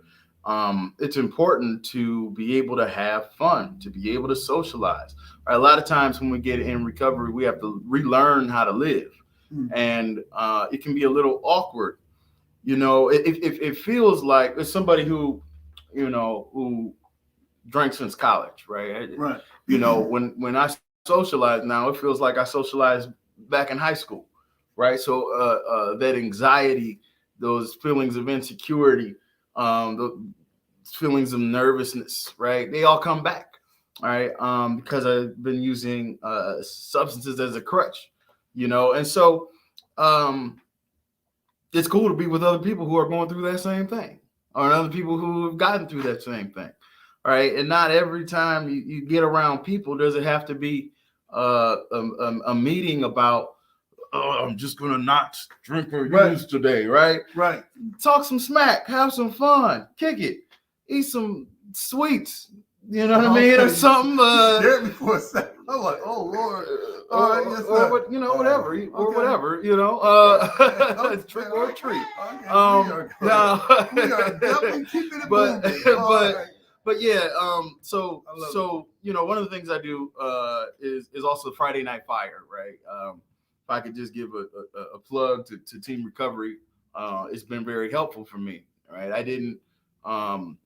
it's important to be able to have fun, to be able to socialize. Right? A lot of times when we get in recovery, we have to relearn how to live. And it can be a little awkward. It feels like there's somebody who drank since college, right? Right. When I socialize now, it feels like I socialized back in high school, right? So that anxiety, those feelings of insecurity, the feelings of nervousness, right? They all come back. all right, because I've been using substances as a crutch, and so um, it's cool to be with other people who are going through that same thing, or other people who have gotten through that same thing, right? And not every time you get around people does it have to be a meeting about, oh, I'm just gonna not drink or use today, right? Right. Talk some smack, have some fun, kick it, eat some sweets. You know what I mean, or something. Scared me for a second. I'm like, oh Lord. All right, yes, or sir. whatever, or Okay. whatever, Okay. trick or treat. Okay. We are definitely keeping it moving. But yeah, so one of the things I do is also Friday Night Fire, right? If I could just give a plug to Team Recovery, it's been very helpful for me, right? I didn't, I'm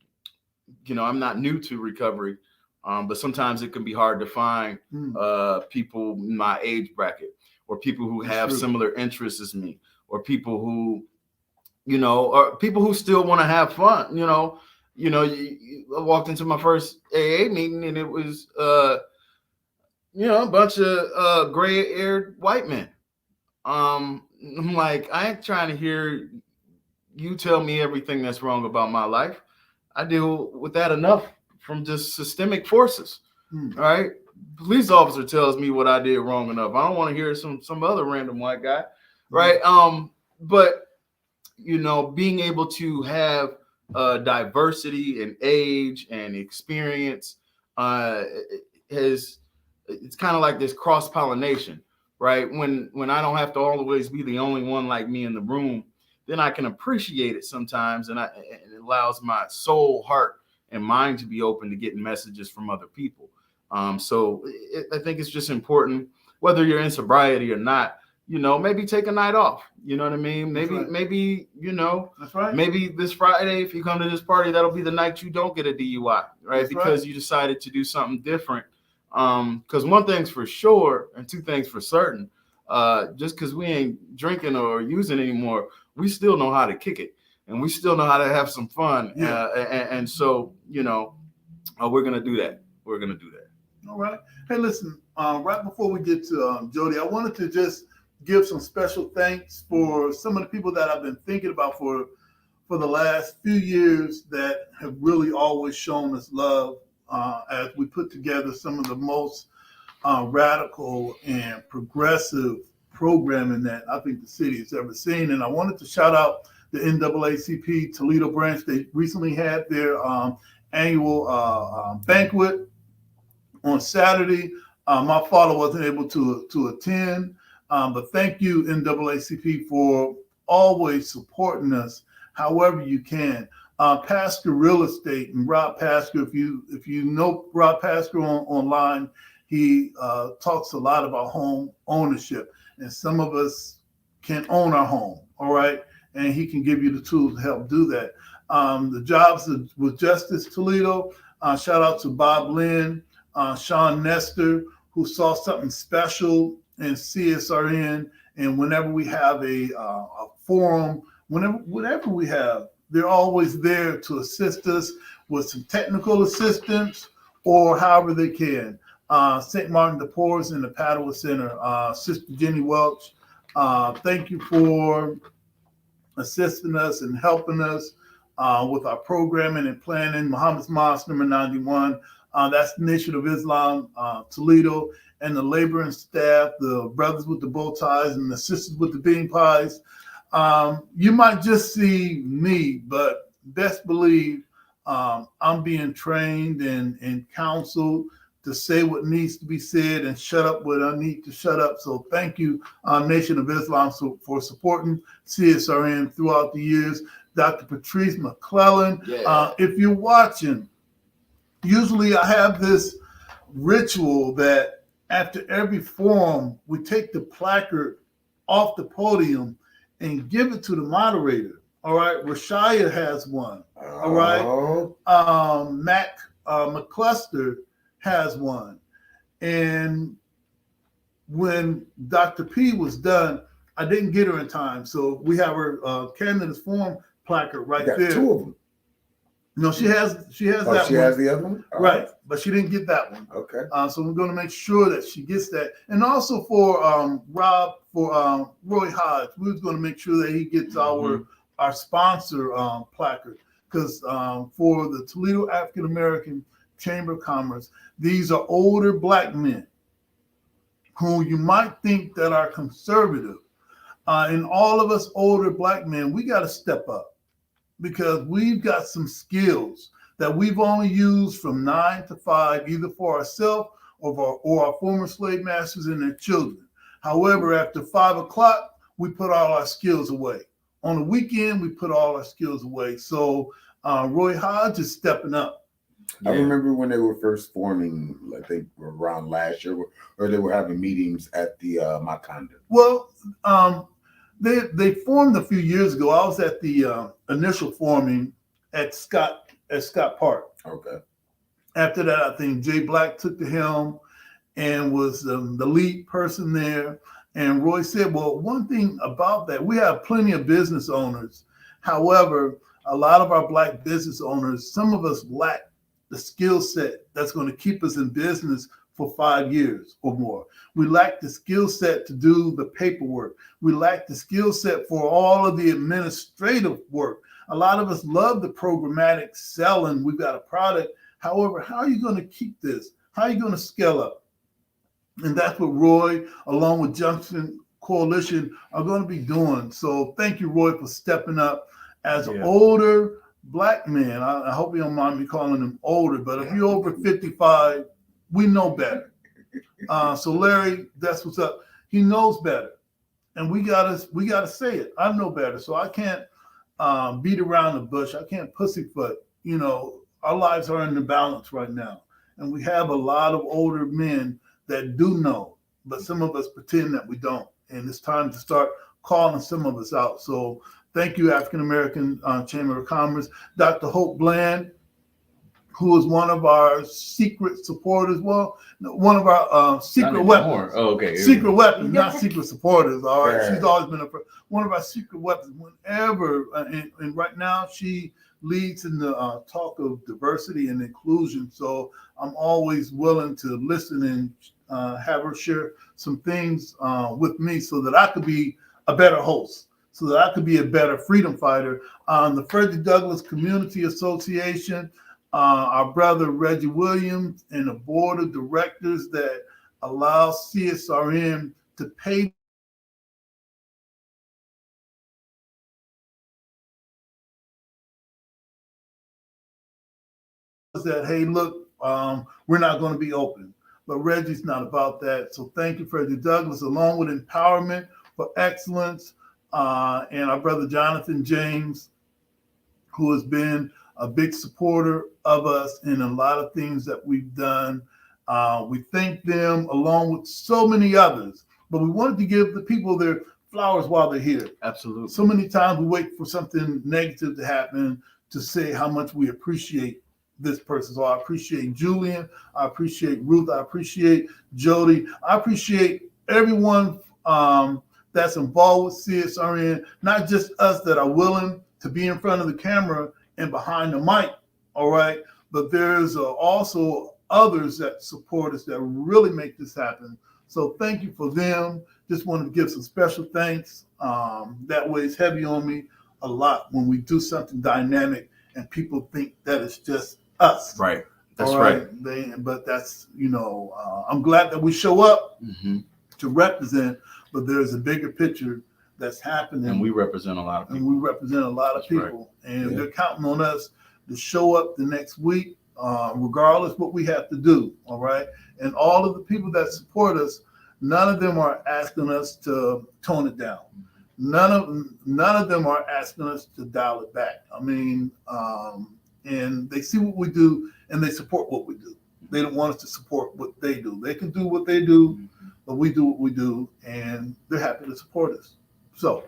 not new to recovery, but sometimes it can be hard to find people in my age bracket, or people who have similar interests as me, or people who, or people who still want to have fun. I walked into my first AA meeting and it was, a bunch of gray-haired white men. I'm like, I ain't trying to hear you tell me everything that's wrong about my life. I deal with that enough from just systemic forces. All right. Police officer tells me what I did wrong enough. I don't want to hear some other random white guy. Right. But being able to have diversity and age and experience it's kind of like this cross-pollination, right? When I don't have to always be the only one like me in the room, then I can appreciate it sometimes, and it allows my soul, heart, and mind to be open to getting messages from other people. So I think it's just important, whether you're in sobriety or not, maybe take a night off. You know what I mean? Maybe That's right. Maybe this Friday, if you come to this party, that'll be the night you don't get a DUI, right? Because you decided to do something different. Because one thing's for sure, and two things for certain. Just because we ain't drinking or using anymore, we still know how to kick it, and we still know how to have some fun. Yeah. And so, we're gonna do that. We're gonna do that. All right. Hey, listen. Right before we get to Jody, I wanted to just give some special thanks for some of the people that I've been thinking about for the last few years that have really always shown us love as we put together some of the most radical and progressive programming that I think the city has ever seen. And I wanted to shout out the NAACP Toledo branch. They recently had their annual banquet on Saturday. My father wasn't able to attend, but thank you, NAACP, for always supporting us however you can. Pastor Real Estate and Rob Pastor, if you know Rob Pastor online, he talks a lot about home ownership, and some of us can own our home, all right? And he can give you the tools to help do that. The Jobs with Justice Toledo, shout out to Bob Lynn, Sean Nestor, who saw something special in CSRN, and whenever we have a forum, whatever we have, they're always there to assist us with some technical assistance or however they can. St. Martin de Porres in the Padua Center, Sister Jenny Welch, thank you for assisting us and helping us with our programming and planning. Muhammad's Mosque number 91, that's the Nation of Islam, Toledo, and the laboring staff, the brothers with the bow ties and the sisters with the bean pies. You might just see me, but best believe I'm being trained and counseled to say what needs to be said and shut up what I need to shut up. So thank you, Nation of Islam, for supporting CSRN throughout the years. Dr. Patrice McClellan, if you're watching, usually I have this ritual that after every forum, we take the placard off the podium and give it to the moderator. All right, Rashaya has one. All right, Mac McCluster has one. And when Dr. P was done, I didn't get her in time. So we have her candidates form placard right there. Two of them. No, she has Oh, that she one. has the other one? All Right, but she didn't get that one. Okay. So we're going to make sure that she gets that, and also for Roy Hodge, we're going to make sure that he gets our sponsor placard, because for the Toledo African American Chamber of Commerce, these are older Black men who you might think that are conservative, and all of us older Black men, we got to step up, because we've got some skills that we've only used from 9 to 5, either for ourselves or our former slave masters and their children. However, after 5 o'clock, we put all our skills away. On the weekend, we put all our skills away. So Roy Hodge is stepping up. I remember when they were first forming, I think around last year, or they were having meetings at the Macondo. Well, they formed a few years ago. I was at the initial forming at Scott Park. Okay. After that, I think Jay Black took the helm and was the lead person there. And Roy said, well, one thing about that, we have plenty of business owners. However, a lot of our Black business owners, some of us lack the skill set that's going to keep us in business for 5 years or more. We lack the skill set to do the paperwork. We lack the skill set for all of the administrative work. A lot of us love the programmatic selling. We've got a product. However, how are you going to keep this? How are you going to scale up? And that's what Roy, along with Junction Coalition, are going to be doing. So thank you, Roy, for stepping up as an older Black man. I hope you don't mind me calling him older, but if you're over 55, we know better. So Larry, that's what's up. He knows better, and we gotta say it. I know better, so I can't beat around the bush. I can't pussyfoot. You know, our lives are in the balance right now, and we have a lot of older men that do know, but some of us pretend that we don't. And it's time to start calling some of us out. So thank you, African American Chamber of Commerce. Dr. Hope Bland, who is one of our secret supporters. Well, one of our secret weapons. Oh, okay. Secret weapons, not secret supporters. All right. Yeah. She's always been one of our secret weapons. Whenever, and right now she leads in the talk of diversity and inclusion. So I'm always willing to listen and have her share some things with me so that I could be a better host, so that I could be a better freedom fighter. The Frederick Douglass Community Association, our brother Reggie Williams, and a board of directors that allows CSRN to pay that, hey, look, we're not going to be open. But Reggie's not about that. So thank you, Frederick Douglass, along with Empowerment for Excellence, and our brother Jonathan James, who has been a big supporter of us in a lot of things that we've done. We thank them along with so many others, but we wanted to give the people their flowers while they're here. Absolutely. So many times we wait for something negative to happen to say how much we appreciate this person. So I appreciate Julian. I appreciate Ruth. I appreciate Jody. I appreciate everyone that's involved with CSRN, not just us that are willing to be in front of the camera and behind the mic, all right? But there's also others that support us that really make this happen. So thank you for them. Just wanted to give some special thanks. That weighs heavy on me a lot when we do something dynamic and people think that it's just us. Right. That's all right. But that's, I'm glad that we show up to represent, but there's a bigger picture that's happening. And we represent a lot of people. And we represent a lot of people. Right. And they're counting on us to show up the next week, regardless what we have to do. All right. And all of the people that support us, none of them are asking us to tone it down. None of them are asking us to dial it back. I mean, and they see what we do and they support what we do. They don't want us to support what they do. They can do what they do, but we do what we do, and they're happy to support us. So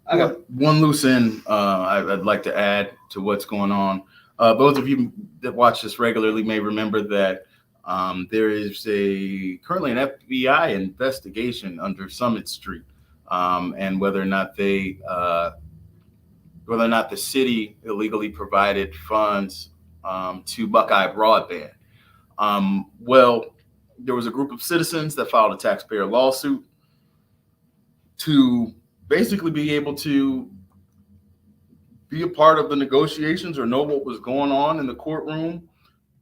I got one loose end I'd like to add to what's going on. Those of you that watch this regularly may remember that there is currently an FBI investigation under Summit Street, and whether or not they whether or not the city illegally provided funds to Buckeye Broadband. Well, there was a group of citizens that filed a taxpayer lawsuit to basically be able to be a part of the negotiations or know what was going on in the courtroom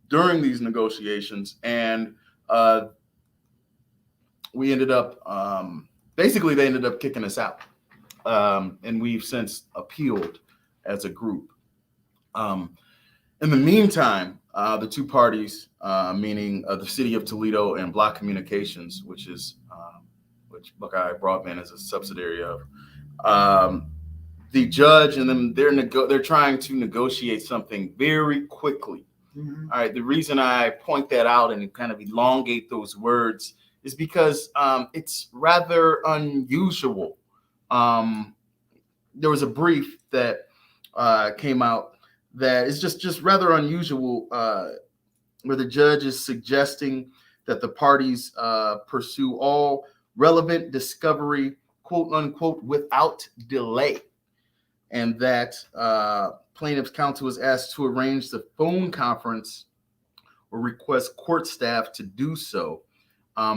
during these negotiations. And we ended up, basically they ended up kicking us out. And we've since appealed as a group. In the meantime, the two parties, meaning the city of Toledo and Block Communications, which Buckeye Broadband is a subsidiary of, the judge and them, they're trying to negotiate something very quickly. Mm-hmm. All right. The reason I point that out and kind of elongate those words is because it's rather unusual. There was a brief that came out that is just rather unusual, where the judge is suggesting that the parties pursue all relevant discovery, quote unquote, without delay, and that plaintiff's counsel was asked to arrange the phone conference or request court staff to do so.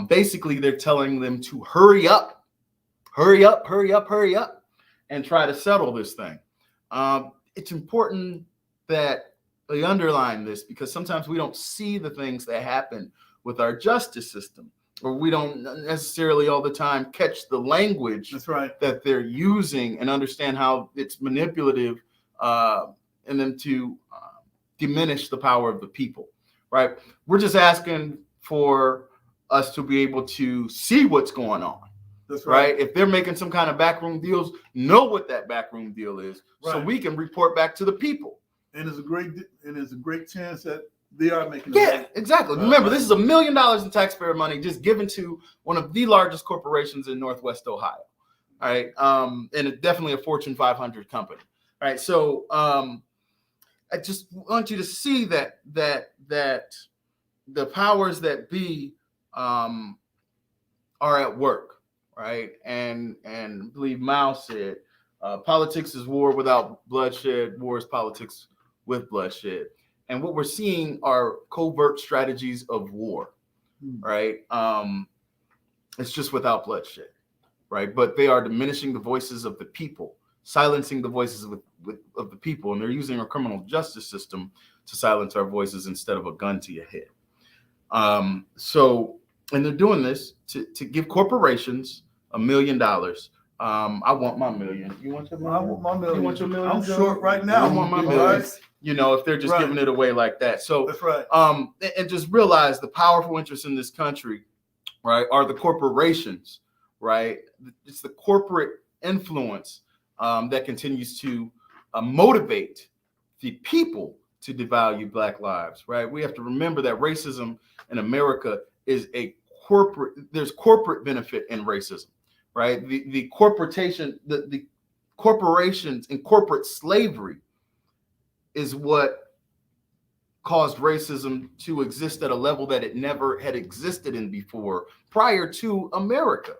Basically, they're telling them to hurry up, and try to settle this thing. It's important that they underline this because sometimes we don't see the things that happen with our justice system, or we don't necessarily all the time catch the language that they're using and understand how it's manipulative in them to diminish the power of the people, right? We're just asking for us to be able to see what's going on. That's right. If they're making some kind of backroom deals, know what that backroom deal is, so we can report back to the people. And there's a great chance that they are making. Exactly. Remember, this is $1 million in taxpayer money just given to one of the largest corporations in Northwest Ohio. All right, and it's definitely a Fortune 500 company. All right, so I just want you to see that the powers that be are at work. Right. And I believe Mao said, politics is war without bloodshed. War is politics with bloodshed. And what we're seeing are covert strategies of war. Right. It's just without bloodshed. Right. But they are diminishing the voices of the people, silencing the voices of the people. And they're using our criminal justice system to silence our voices instead of a gun to your head. And they're doing this to give corporations $1 million. I want my million. You want your million? I want my million. You want your million? I'm short right now. I want my million. Right. You know, if they're just giving it away like that. So that's right. And just realize the powerful interests in this country, right, are the corporations, right? It's the corporate influence that continues to motivate the people to devalue Black lives, right? We have to remember that racism in America is there's corporate benefit in racism, right? The corporations and corporate slavery is what caused racism to exist at a level that it never had existed in before, prior to America,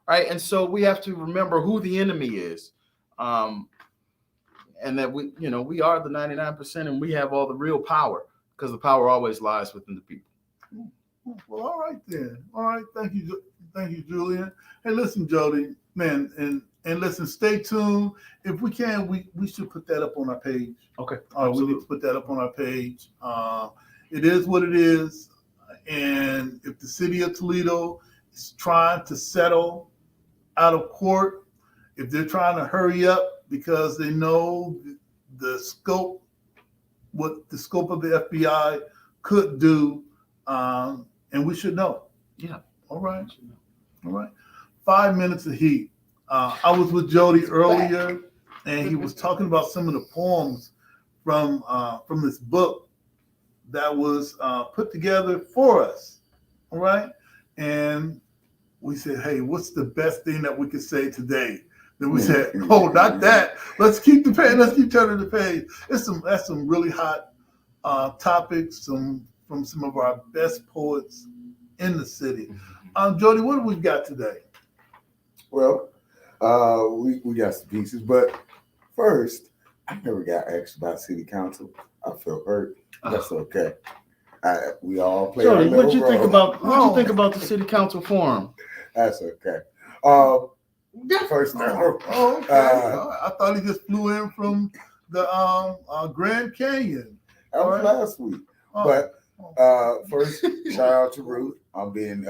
right? And so we have to remember who the enemy is, and that we are the 99% and we have all the real power, because the power always lies within the people. Well, all right then. All right, thank you, Julian. Hey, listen, Jody, man, and listen, stay tuned. If we can, we should put that up on our page. Okay. All right, we need to put that up on our page. It is what it is, and if the city of Toledo is trying to settle out of court, if they're trying to hurry up because they know the scope, what the scope of the FBI could do. And we should know. Yeah. All right. 5 minutes of heat. I was with Jody earlier, and he was talking about some of the poems from this book that was put together for us. All right. And we said, hey, what's the best thing that we could say today? Then we said, oh, not that. Let's keep the page. Let's keep turning the page. That's some really hot topics, from some of our best poets in the city. Jody, what have we got today? Well, we got some pieces, but first, I never got asked about city council. I feel hurt. That's okay. We all play our Jody, little what you think role. about what you think about the city council forum? That's okay. First off, Okay. I thought he just flew in from the Grand Canyon. that was All right. last week. But first, shout out to Ruth. I'm being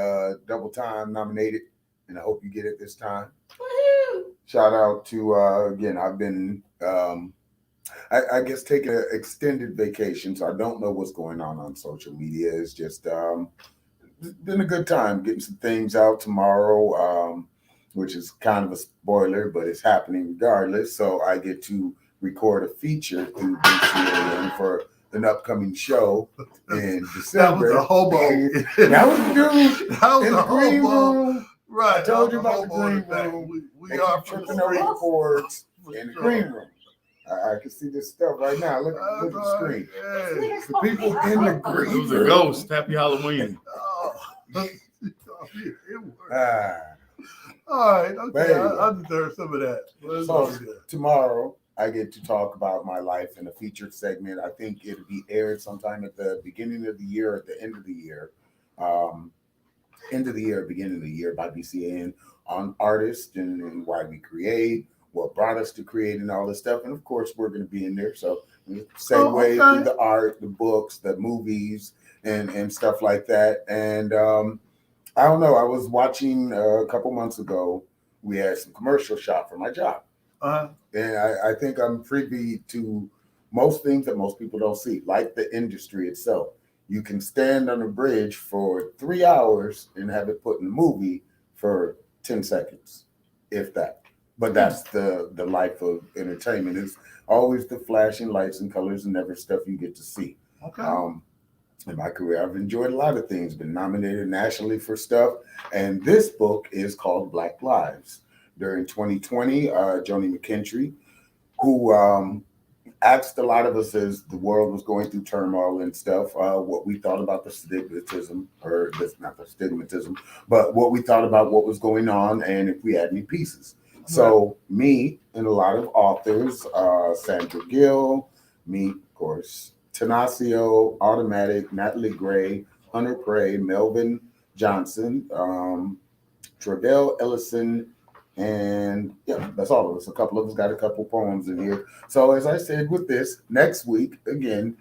double time nominated, and I hope you get it this time. Shout out to again. I've been I guess taking an extended vacation, so I don't know what's going on social media. It's just been a good time getting some things out tomorrow, which is kind of a spoiler, but it's happening regardless. So I get to record a feature through CSRN for an upcoming show in December. That was a hobo. That was the dude That was in a the green hobo. room. Right. I told you that was about a the hobo in green fact. room. We are tripping over the boards in the green room. I can see this stuff right now. Look at the screen. Yeah. The people in the It green was a room. ghost. Happy Halloween. It worked. Ah. All right. Okay. But anyway. I deserve some of that. So tomorrow I get to talk about my life in a featured segment. I think it'll be aired sometime at the beginning of the year, at the end of the year. End of the year, beginning of the year by BCN on artists and why we create, what brought us to create and all this stuff. And of course, we're going to be in there. So segue through the art, the books, the movies, and stuff like that. And I don't know. I was watching a couple months ago. We had some commercial shot for my job. And I think I'm privy to most things that most people don't see, like the industry itself. You can stand on a bridge for 3 hours and have it put in a movie for 10 seconds, if that. But that's the life of entertainment. It's always the flashing lights and colors and never stuff you get to see. Okay. In my career, I've enjoyed a lot of things, been nominated nationally for stuff. And this book is called Black Lives. During 2020, Joni McKentry, who asked a lot of us as the world was going through turmoil and stuff, what we thought about the stigmatism, or that's not the stigmatism, but what we thought about what was going on and if we had any pieces. So me and a lot of authors, Sandra Gill, me, of course, Tenasio, Automatic, Natalie Gray, Hunter Prey, Melvin Johnson, Travell Ellison, and yeah, that's all of us. A couple of us got a couple poems in here. So as I said with this, next week, again,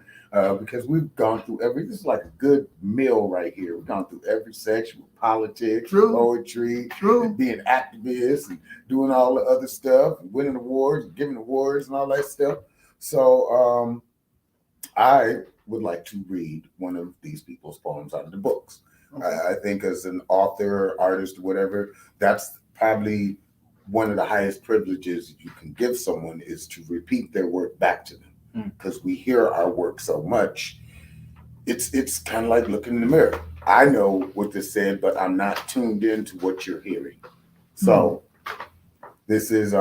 because we've gone through this is like a good meal right here. We've gone through every section, politics, poetry, being activists, and doing all the other stuff, and winning awards, and giving awards and all that stuff. So I would like to read one of these people's poems out of the books. Okay. I think as an author, artist, whatever, that's probably one of the highest privileges you can give someone is to repeat their work back to them. Because we hear our work so much, it's kind of like looking in the mirror. I know what this said, but I'm not tuned into what you're hearing. So this is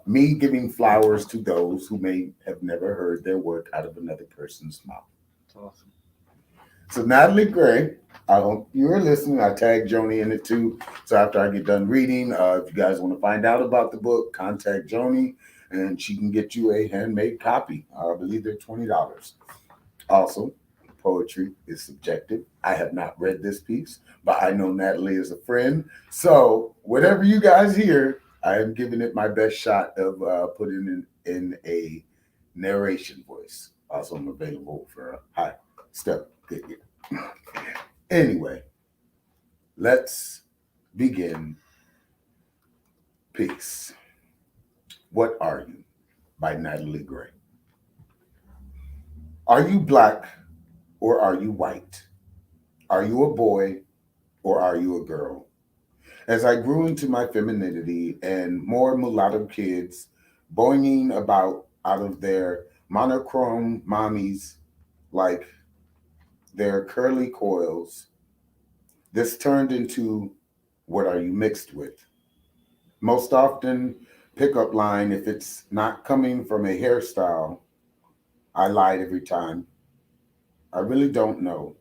me giving flowers to those who may have never heard their work out of another person's mouth. That's awesome. So Natalie Gray, I hope you were listening. I tagged Joni in it too. So after I get done reading, if you guys want to find out about the book, contact Joni and she can get you a handmade copy. I believe they're $20. Also, poetry is subjective. I have not read this piece, but I know Natalie is a friend. So whatever you guys hear, I am giving it my best shot of putting in a narration voice. Also, I'm available for hi, Steph. Good. Anyway, let's begin. Peace. What Are You? By Natalie Gray. Are you black or are you white? Are you a boy or are you a girl? As I grew into my femininity and more mulatto kids boinging about out of their monochrome mommies like their curly coils, this turned into what are you mixed with? Most often, pickup line, if it's not coming from a hairstyle, I lied every time. I really don't know.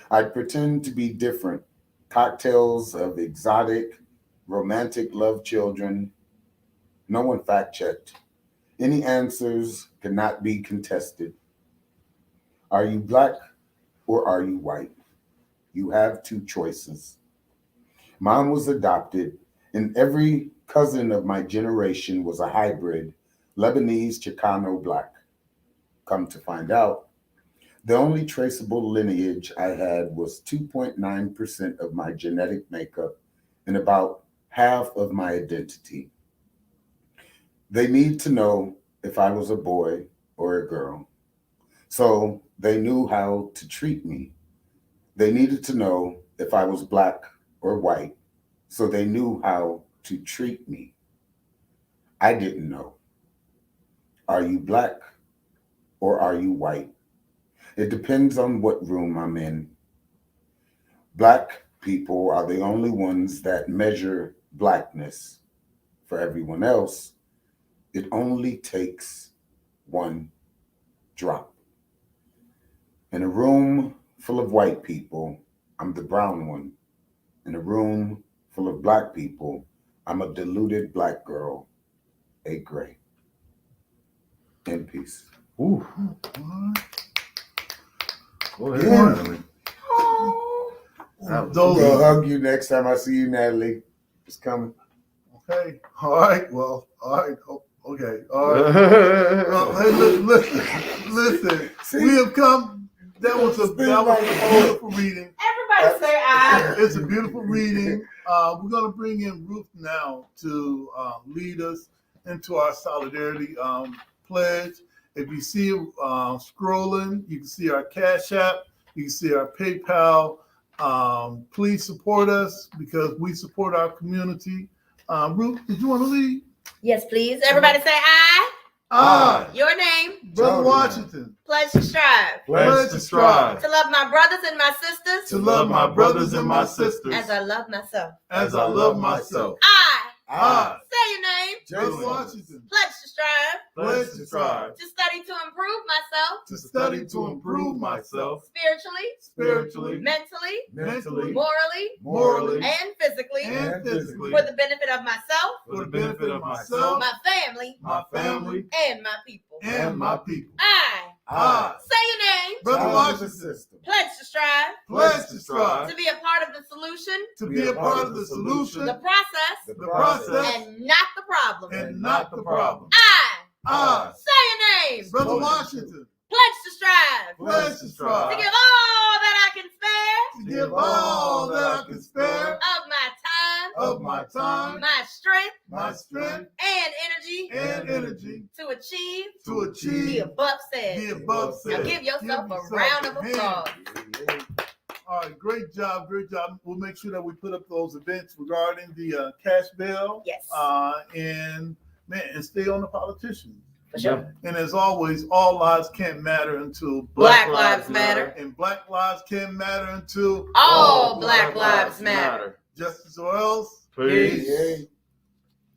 I'd pretend to be different. Cocktails of exotic, romantic love children. No one fact checked. Any answers cannot be contested. Are you black or are you white? You have two choices. Mine was adopted, and every cousin of my generation was a hybrid Lebanese Chicano black. Come to find out, the only traceable lineage I had was 2.9% of my genetic makeup and about half of my identity. They need to know if I was a boy or a girl, so they knew how to treat me. They needed to know if I was black or white, so they knew how to treat me. I didn't know. Are you black or are you white? It depends on what room I'm in. Black people are the only ones that measure blackness. For everyone else, it only takes one drop. In a room full of white people, I'm the brown one. In a room full of black people, I'm a diluted black girl, a gray. In peace. Ooh. Go ahead, Yeah. Natalie. I'm gonna hug you next time I see you, Natalie. It's coming. Okay. All right. Well, all right. Okay. All right. Well, hey, listen. We have come. That was a beautiful reading. Everybody say I. It's a beautiful reading. We're going to bring in Ruth now to lead us into our solidarity pledge. If you see scrolling, you can see our Cash App, you can see our PayPal. Please support us because we support our community. Ruth, did you want to lead? Yes, please. Everybody say I. I, Your name. Brother Washington, Pledge to strive. pledge to strive To love my brothers and my sisters. to love my brothers and my sisters As I love myself. as I love myself. I. Say your name. Brother Washington, Pledge to strive. pledge to strive To study to improve myself. to study to improve myself Spiritually. spiritually, Mentally. mentally, Morally. morally, And physically. and physically For the benefit of myself. for the benefit of myself, My family. my family, And my people. and my people. I. Say your name. Brother Washington, Pledge to strive. pledge to strive To be a part of the solution. to be a part of the solution, The process. the process, And not the problem. and not the problem. I. Say your name. Brother Washington, Pledge to strive. pledge to To strive give all that I can spare. to give all that I can spare Of my time. of my time, My strength. my strength, And energy. and energy To achieve. to The achieve above said. the above Now said. give yourself a round of hand. applause. All right, great job, great job. We'll make sure that we put up those events regarding the cash bail. Yes. And stay on the politicians. For sure. And as always, all lives can't matter until Black lives matter. and black lives can't matter until All Black lives matter. justice or else. Peace.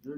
Yeah.